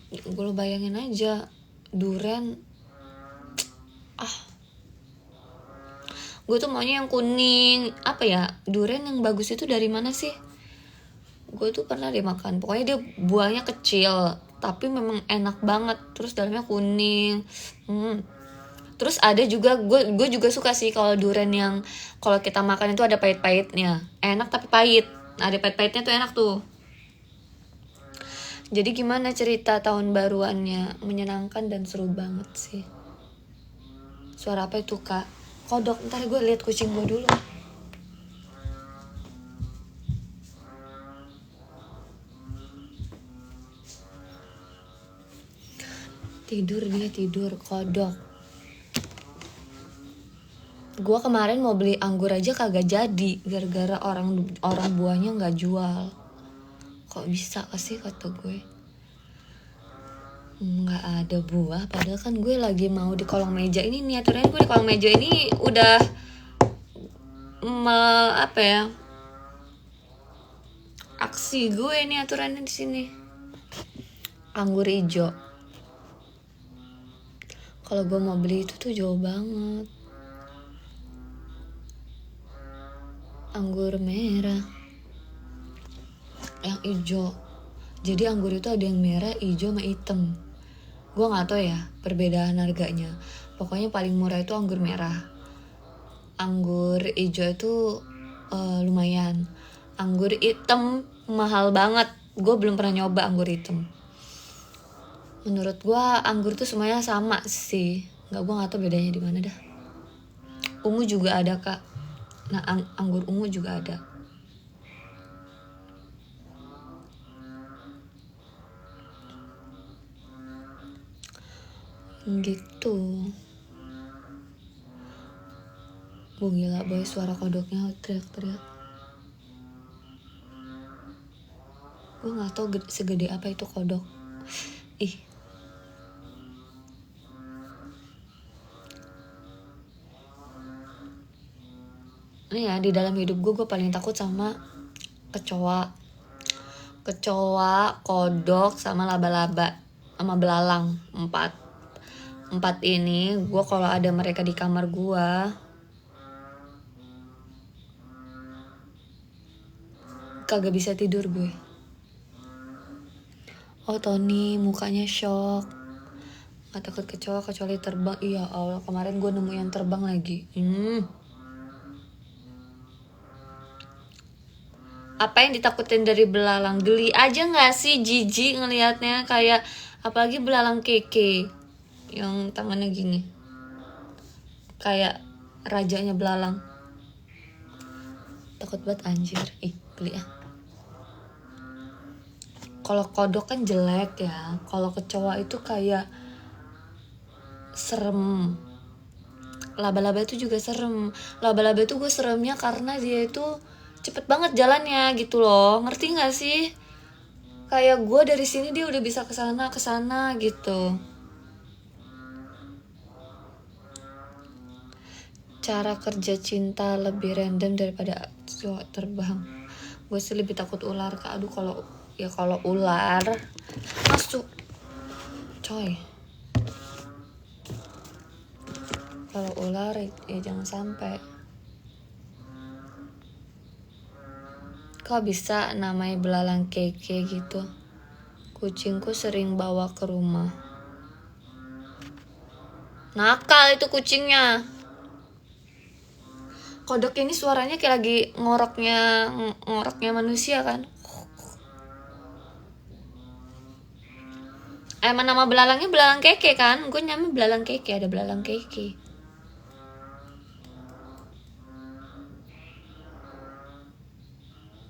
Gue bayangin aja duren. Gue tuh maunya yang kuning. Apa ya, durian yang bagus itu dari mana sih? Gue tuh pernah dimakan, pokoknya dia buahnya kecil tapi memang enak banget, terus dalamnya kuning. Terus ada juga, gue juga suka sih kalau durian yang kalau kita makan itu ada pahit-pahitnya, enak tapi pahit. Ada pahit-pahitnya tuh enak tuh. Jadi gimana cerita tahun baruannya? Menyenangkan dan seru banget sih. Suara apa itu kak? Kodok, ntar gue lihat kucing gue dulu. Dia tidur kodok. Gue kemarin mau beli anggur aja kagak jadi gara-gara orang buahnya nggak jual. Kok bisa sih kata gue? Nggak ada buah, padahal kan gue lagi mau di kolong meja ini nih. Aturannya gue di kolong meja ini udah apa ya, aksi gue nih aturannya di sini. Anggur hijau. Kalau gue mau beli itu tuh jauh banget. Anggur merah, yang hijau. Jadi anggur itu ada yang merah, hijau, sama hitam. Gue nggak tahu ya perbedaan harganya. Pokoknya paling murah itu anggur merah. Anggur hijau itu lumayan. Anggur hitam mahal banget. Gue belum pernah nyoba anggur hitam. Menurut gue anggur tuh semuanya sama sih. Gue nggak tahu bedanya di mana dah. Ungu juga ada kak. Nah anggur ungu juga ada. Gitu. Gila boy, suara kodoknya teriak-teriak. Gue nggak tahu segede apa itu kodok. Ih. Ini ya, di dalam hidup gue paling takut sama kecoa, kodok, sama laba-laba, sama belalang. Empat ini gue kalau ada mereka di kamar gue kagak bisa tidur gue. Oh Tony mukanya shock, nggak takut kecoa kecuali terbang. Iya Allah, kemarin gue nemu yang terbang lagi. Apa yang ditakutin dari belalang? Geli aja nggak sih, jijik ngelihatnya, kayak apalagi belalang keke yang tangannya gini, kayak rajanya belalang. Takut banget anjir. Ih geli ya. Kalau kodok kan jelek ya, kalau kecoa itu kayak serem. Laba-laba itu juga serem. Laba-laba itu gue seremnya karena dia itu cepet banget jalannya gitu loh, ngerti nggak sih? Kayak gue dari sini dia udah bisa kesana gitu. Cara kerja cinta lebih random daripada terbang. Gue sih lebih takut ular kak. Aduh kalau ular masuk coy. Kalau ular ya jangan sampai. Kok bisa namanya belalang keke gitu? Kucingku sering bawa ke rumah. Nakal itu kucingnya. Kodok ini suaranya kayak lagi ngoroknya manusia kan? Emang nama belalangnya belalang keke kan? Gue nyampe belalang keke, ada belalang keke.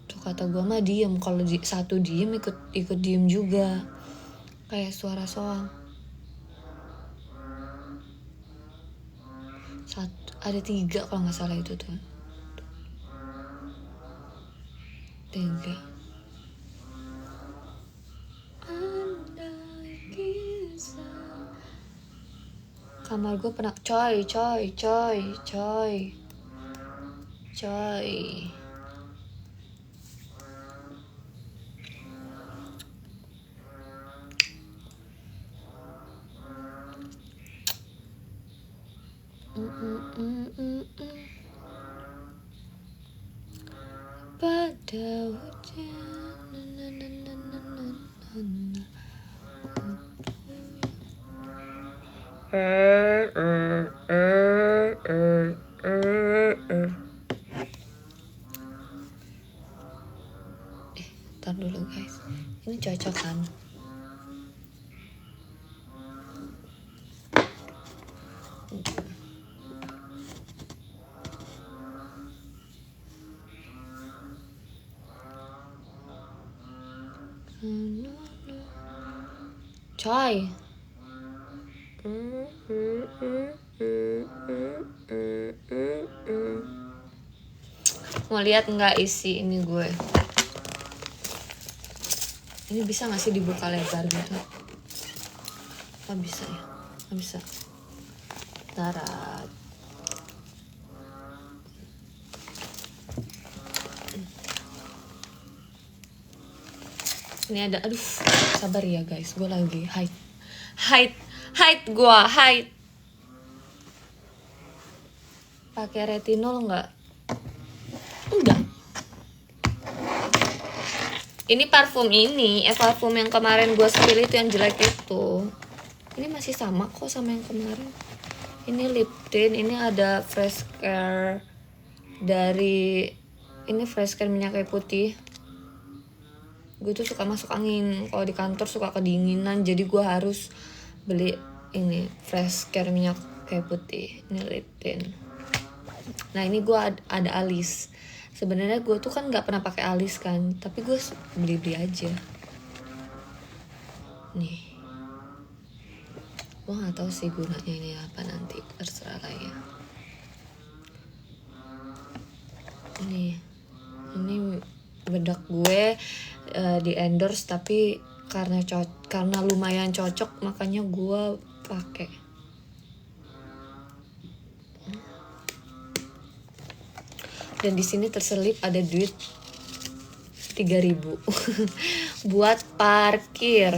Tuh kata gue mah diem, kalau satu diem ikut diem juga. Kayak suara soang. Ada 3 kalau nggak salah itu tuh. 3. Kamar gue pernah coy. ada hujan. Ntar dulu guys, ini cocok kan? Coy. Mau lihat nggak isi ini gue? Ini bisa nggak sih dibuka lebar gitu? Nggak bisa ya? Nggak bisa. Darat. Ini ada, aduh, sabar ya guys, gue lagi hide gue. Pakai retinol nggak? Enggak. Ini parfum parfum yang kemarin gue spill itu yang jelek itu. Ini masih sama kok sama yang kemarin. Ini lip tint, ini ada fresh care dari ini fresh care minyak kayu putih. Gue tuh suka masuk angin kalau di kantor, suka kedinginan, jadi gue harus beli ini fresh care minyak kayu putih. Ini lip tint. Nah ini gue ada alis. Sebenarnya gue tuh kan nggak pernah pakai alis kan, tapi gue beli aja. Nih, gue nggak tahu sih gunanya ini apa, nanti terserah lah ya. Ini bedak gue di endorse, tapi karena lumayan cocok makanya gue pakai. Dan di sini terselip ada duit 3.000 buat parkir.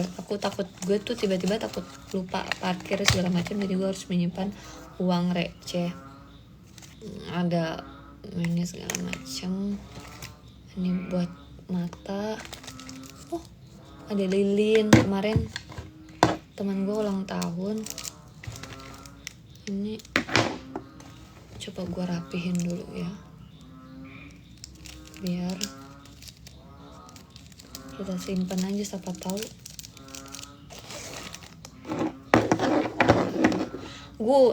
Gue tuh tiba-tiba takut lupa parkir segala macam, jadi gue harus menyimpan uang receh. Ada ini segala macam. Ini buat mata. Oh, ada lilin. Kemarin teman gue ulang tahun. Ini coba gue rapihin dulu ya, biar kita simpan aja, siapa tahu.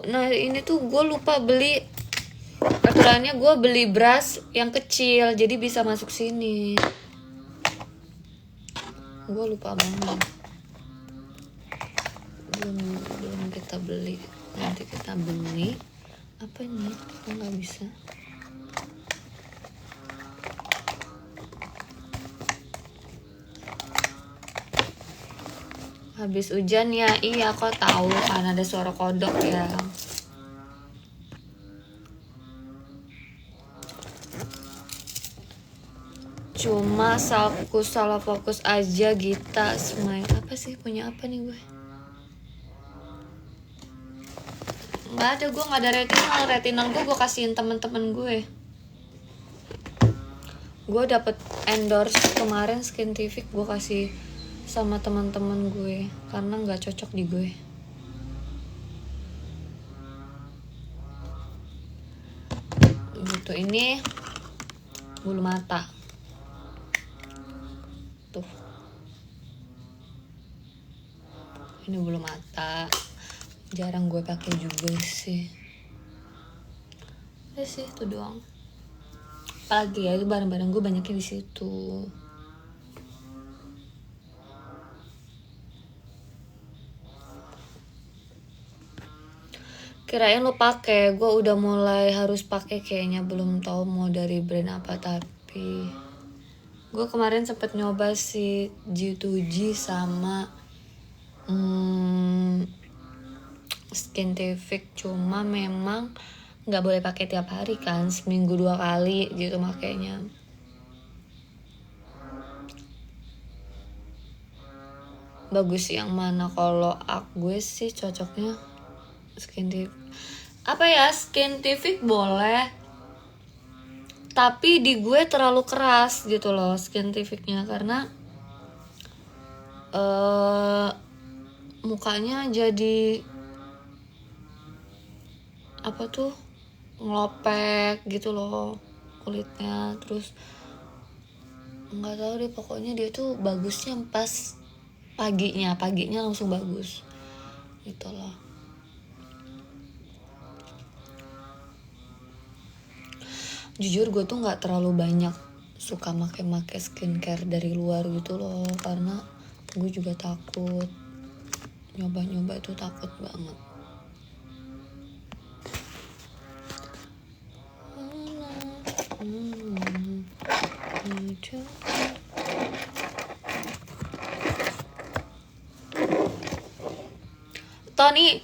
Nah ini tuh gue lupa beli. Aturannya gue beli brush yang kecil, jadi bisa masuk sini. Gue lupa banget. Belum kita beli. Nanti kita beli. Apa ini? Kok nggak bisa? Habis hujan ya? Iya, kok tahu kan ada suara kodok ya. Cuma salah fokus aja. Gita Smile. Apa sih, punya apa nih gue? Nggak ada, gue nggak ada retinol gue kasihin temen-temen gue. Gue dapet endorse kemarin Skintific, gue kasih sama teman-teman gue karena nggak cocok di gue. Gitu. Ini bulu mata tuh, ini bulu mata, jarang gue pakai juga sih. Udah sih itu doang. Apalagi ya, itu barang-barang gue banyaknya di situ. Kirain lo pakai, gue udah mulai harus pakai kayaknya, belum tahu mau dari brand apa. Tapi gue kemarin sempet nyoba si G2G sama Skintific, cuma memang nggak boleh pakai tiap hari kan, seminggu 2 kali gitu makanya. Bagus yang mana? Kalau gue sih cocoknya Skintific. Apa ya, Skintific boleh, tapi di gue terlalu keras gitu loh scientificnya, karena mukanya jadi apa tuh, ngelopek gitu loh kulitnya. Terus nggak tahu deh, pokoknya dia tuh bagusnya pas paginya langsung bagus gitu loh. Jujur gue tuh nggak terlalu banyak suka make skincare dari luar gitu loh, karena gue juga takut nyoba itu, takut banget. Tony,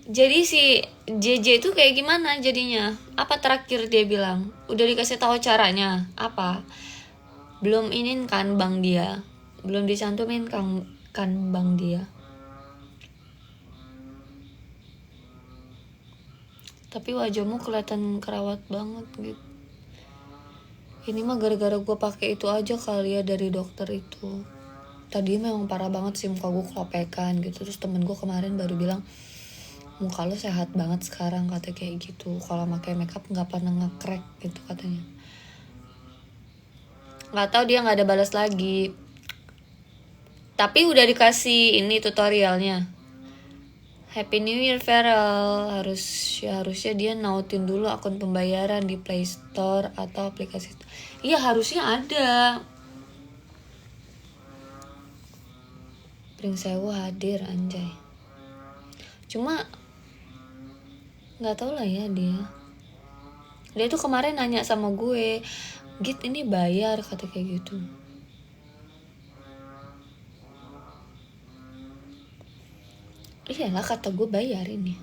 jadi si JJ itu kayak gimana jadinya? Apa terakhir dia bilang? Udah dikasih tahu caranya? Apa? Belum inin kan bang dia? Belum dicantumin kan bang dia? Tapi wajahmu kelihatan kerawat banget gitu. Ini mah gara-gara gue pakai itu aja kali ya dari dokter itu. Tadi memang parah banget sih, muka gue kelopekan gitu. Terus temen gue kemarin baru bilang, muka lo sehat banget sekarang, kata kayak gitu. Kalau pakai makeup nggak pernah nge-crack gitu katanya. Nggak tahu, dia nggak ada balas lagi. Tapi udah dikasih ini tutorialnya. Happy New Year Feral. Harusnya dia nautin dulu akun pembayaran di Play Store atau aplikasi. Iya harusnya ada. Pringsewu hadir anjay. Cuma nggak tahu lah ya dia tuh kemarin nanya sama gue, Git ini bayar, kata kayak gitu. Iyalah kata gue, bayar ini.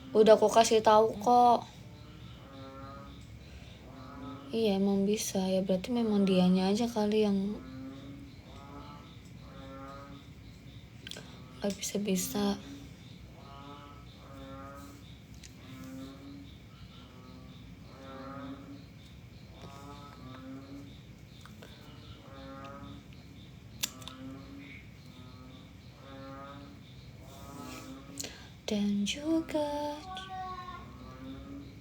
Udah aku kasih tahu kok. Iya emang bisa ya, berarti memang dianya aja kali yang gak bisa-bisa. Dan juga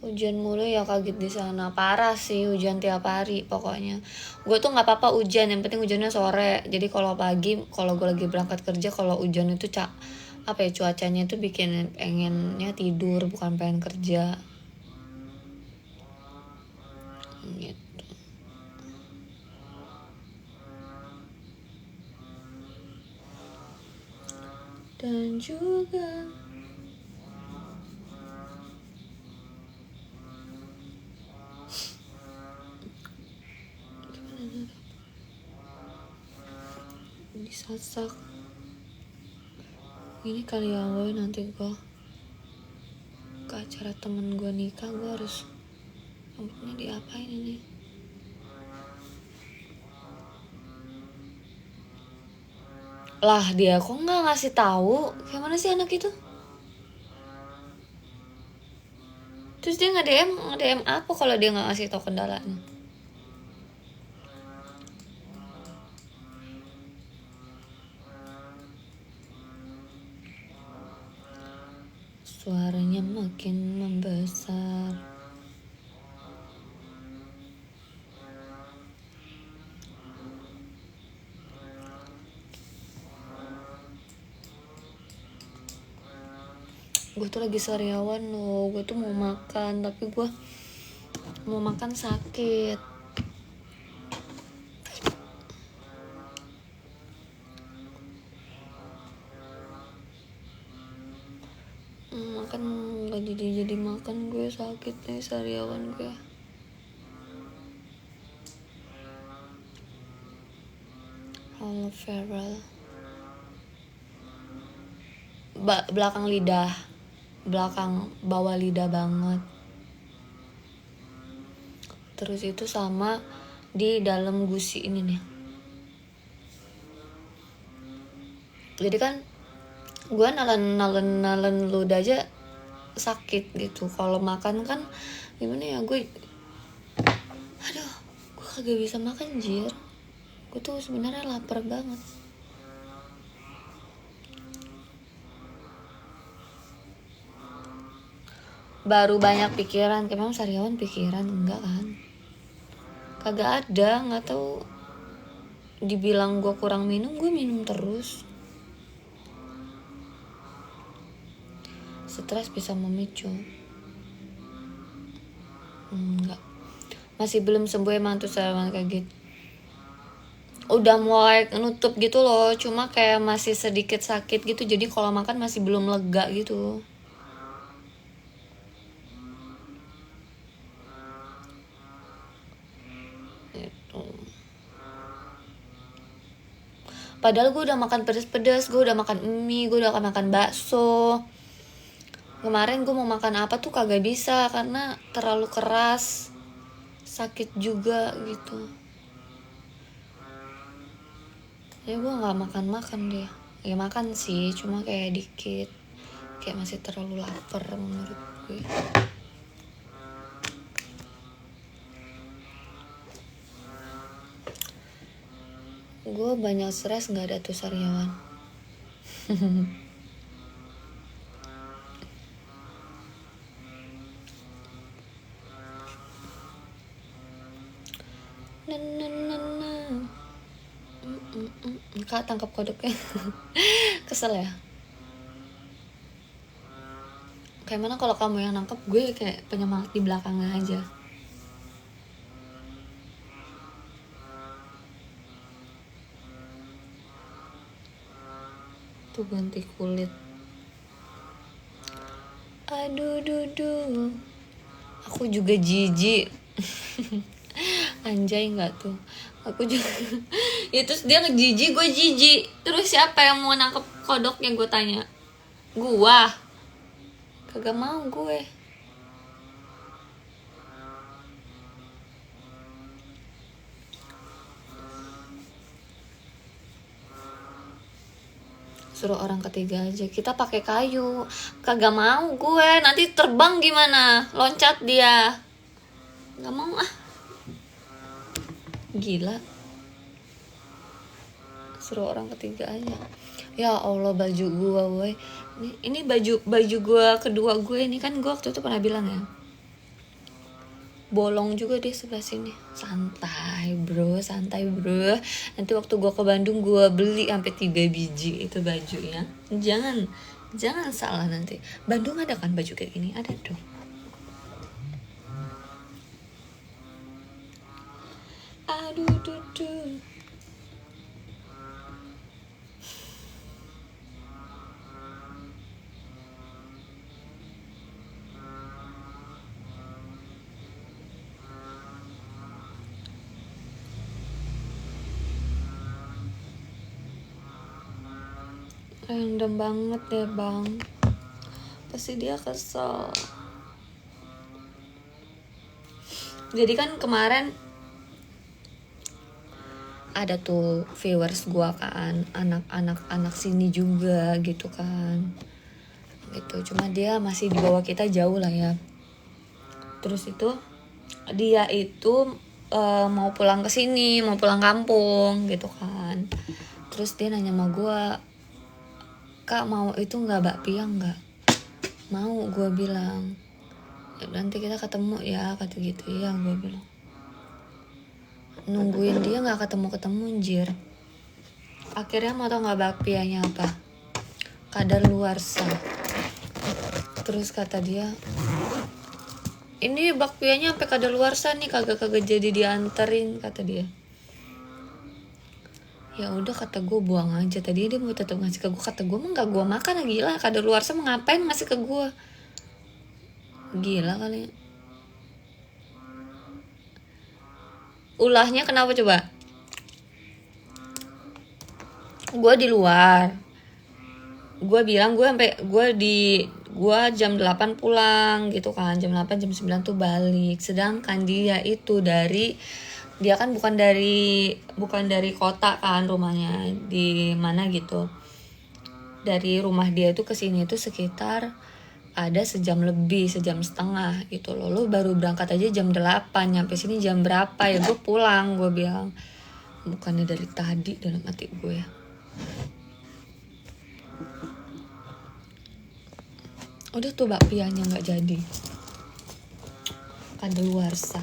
hujan mulu ya, kaget di sana. Parah sih, hujan tiap hari pokoknya. Gue tuh nggak apa-apa hujan, yang penting hujannya sore. Jadi kalau pagi, kalau gue lagi berangkat kerja, kalau hujan itu cuacanya itu bikin pengennya tidur, bukan pengen kerja gitu. Dan juga disasak ini kali ya, gue nanti gue ke acara temen gue nikah, gue harus rambutnya diapain ini. Lah dia kok nggak ngasih tahu, kayak mana sih anak itu? Terus dia nge-DM apa kalau dia nggak ngasih tahu kendalanya? Suaranya makin membesar. Gue tuh lagi sariawan loh, gue tuh mau makan, tapi gue mau makan sakit. Makan nggak jadi makan, gue sakit nih, sariawan gue. aloe vera, belakang lidah, belakang bawah lidah banget. Terus itu sama di dalam gusi ini nih. Jadi kan gue nalen ludah aja sakit gitu. Kalau makan kan gimana ya, gue kagak bisa makan jir. Gue tuh sebenarnya lapar banget. Baru banyak pikiran, kayak memang sariawan pikiran enggak kan? Kagak ada, nggak tahu. Dibilang gue kurang minum, gue minum terus. Stres bisa memicu. Enggak, masih belum sembuh emang tuh sariawan kayak gitu. Udah mulai nutup gitu loh, cuma kayak masih sedikit sakit gitu. Jadi kalau makan masih belum lega gitu. Gitu. Padahal gue udah makan pedas-pedas, gue udah makan mie, gue udah makan bakso. Kemarin gue mau makan apa tuh kagak bisa karena terlalu keras, sakit juga gitu. Ya gue nggak makan deh. Ya makan sih, cuma kayak dikit, kayak masih terlalu lapar menurut gue. Gue banyak stres nggak ada tuh sariawan. Kak tangkap kodoknya. Kesel ya. Kayak mana kalau kamu yang nangkep, gue kayak penyemangat di belakangnya aja. Tuh ganti kulit. Aduh dudu. Aku juga jijik. Anjay nggak tuh? Aku juga. Ya terus dia ngejijik, gue jijik. Terus siapa yang mau nangkep kodoknya, gue tanya. Gua. Kagak mau gue. Suruh orang ketiga aja, kita pakai kayu. Kagak mau gue, nanti terbang gimana, loncat dia. Gak mau ah, gila. Suruh orang ketiga aja. Ya Allah, baju gue woy. Ini baju gue kedua gue. Ini kan gue waktu itu pernah bilang ya, bolong juga di sebelah sini. Santai bro. Nanti waktu gue ke Bandung gue beli sampai 3 biji itu bajunya. Jangan salah nanti. Bandung ada kan baju kayak gini? Ada dong. Aduh dudu. Random banget deh bang. Pasti dia kesel. Jadi kan kemarin ada tuh viewers gua kan, anak sini juga gitu kan, gitu. Cuma dia masih di bawah kita jauh lah ya. Terus itu dia itu mau pulang ke sini, mau pulang kampung gitu kan. Terus dia nanya sama gua, Kak mau itu nggak bakpia nggak? Mau, gue bilang. Ya, nanti kita ketemu ya, kata gitu. Iya, gue bilang. Nungguin dia nggak ketemu anjir. Akhirnya mau tau nggak bakpianya apa? Kadaluarsa. Terus kata dia, ini bakpianya sampai kadaluarsa nih, kagak jadi dianterin, kata dia. Ya udah, kata gue, buang aja. Tadi dia mau tetap ngasih ke gue, kata gue mah nggak gue makan, gila. Kadaluarsa mau ngapain ngasih ke gue? Gila kali. Ulahnya kenapa coba? gue di luar. Gue bilang gue jam 8 pulang gitu kan, jam 8 jam 9 tuh balik. Sedangkan dia itu dia kan bukan dari kota kan, rumahnya di mana gitu. Dari rumah dia itu ke sini itu sekitar ada sejam lebih, sejam setengah gitu loh. Lo baru berangkat aja jam 8, nyampe sini jam berapa ya? Gue pulang, gue bilang. Bukannya dari tadi dalam hati gue ya. Udah tuh bakpianya nggak jadi. Ada luar sah.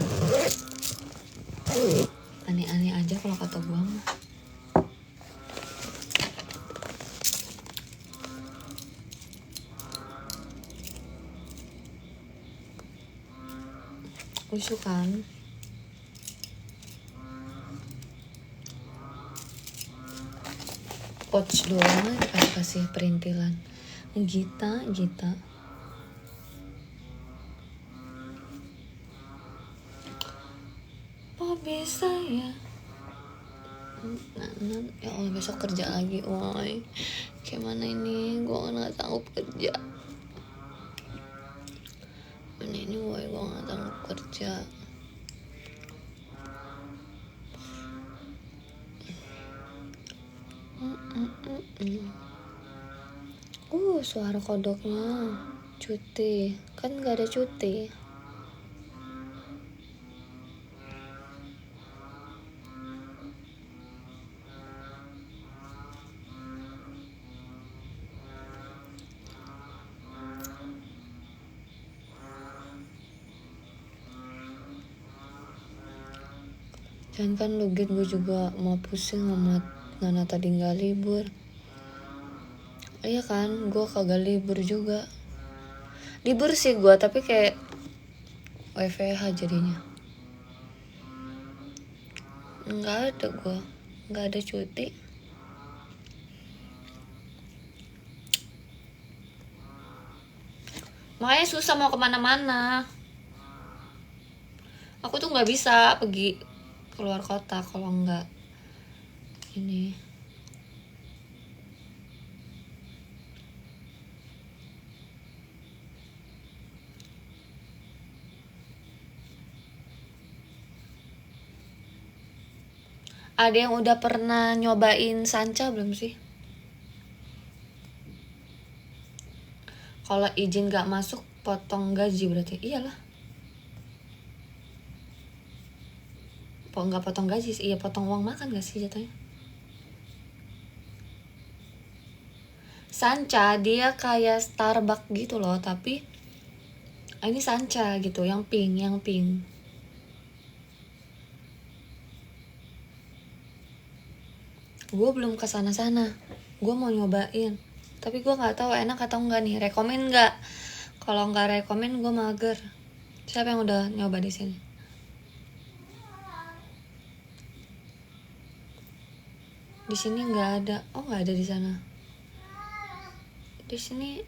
Aneh-aneh aja kalau kata gue mah. Lucu kan? Coach doang kasih perintilan. Gita. Oh bisa ya. Ya Allah, besok kerja lagi, woi. Gimana ini? Gue nggak sanggup kerja. Ini woi, gue nggak sanggup kerja. Suara kodoknya. Cuti. Kan nggak ada cuti. Dan kan logit gue juga mau pusing sama Ngana tadi nggak libur. Iya kan, gue kagak libur juga. Libur sih gue, tapi kayak WFH jadinya. Nggak ada gue, nggak ada cuti. Makanya susah mau kemana-mana. Aku tuh nggak bisa pergi keluar kota kalau nggak ini. Ada yang udah pernah nyobain Sanca belum sih? Kalau izin gak masuk potong gaji berarti? Iyalah. Nggak potong gaji sih, iya potong uang makan gak sih jatuhnya? Sanca dia kayak Starbucks gitu loh, tapi ini Sanca gitu, yang pink. Gue belum kesana. Gue mau nyobain, tapi gue nggak tahu enak atau enggak nih. Rekomen nggak? Kalau nggak rekomen gue mager. Siapa yang udah nyoba di sini? Di sini nggak ada. Oh, nggak ada di sana. Di sini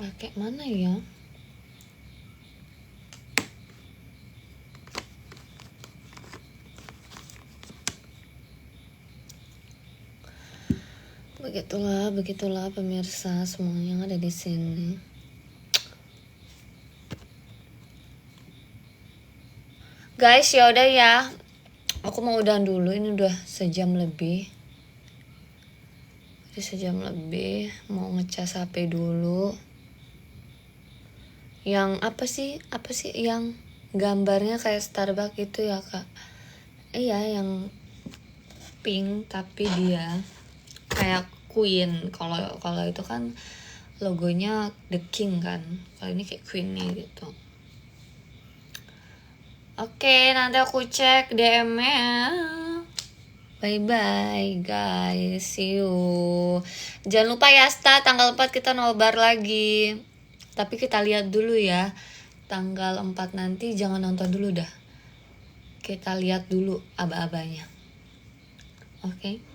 pakai mana ya? Begitulah pemirsa semuanya yang ada di sini. Guys, yaudah ya. Aku mau udahan dulu, ini udah sejam lebih. Mau ngecas HP dulu. Yang apa sih yang gambarnya kayak Starbucks itu ya, Kak? Iya, yang pink tapi dia kayak Queen. Kalau itu kan logonya The King kan. Kalau ini kayak Queen-nya gitu. Oke, nanti aku cek DM-nya. Bye guys, see you. Jangan lupa ya, tanggal 4 kita nobar lagi. Tapi kita lihat dulu ya tanggal 4 nanti jangan nonton dulu dah. Kita lihat dulu aba-abanya. Oke.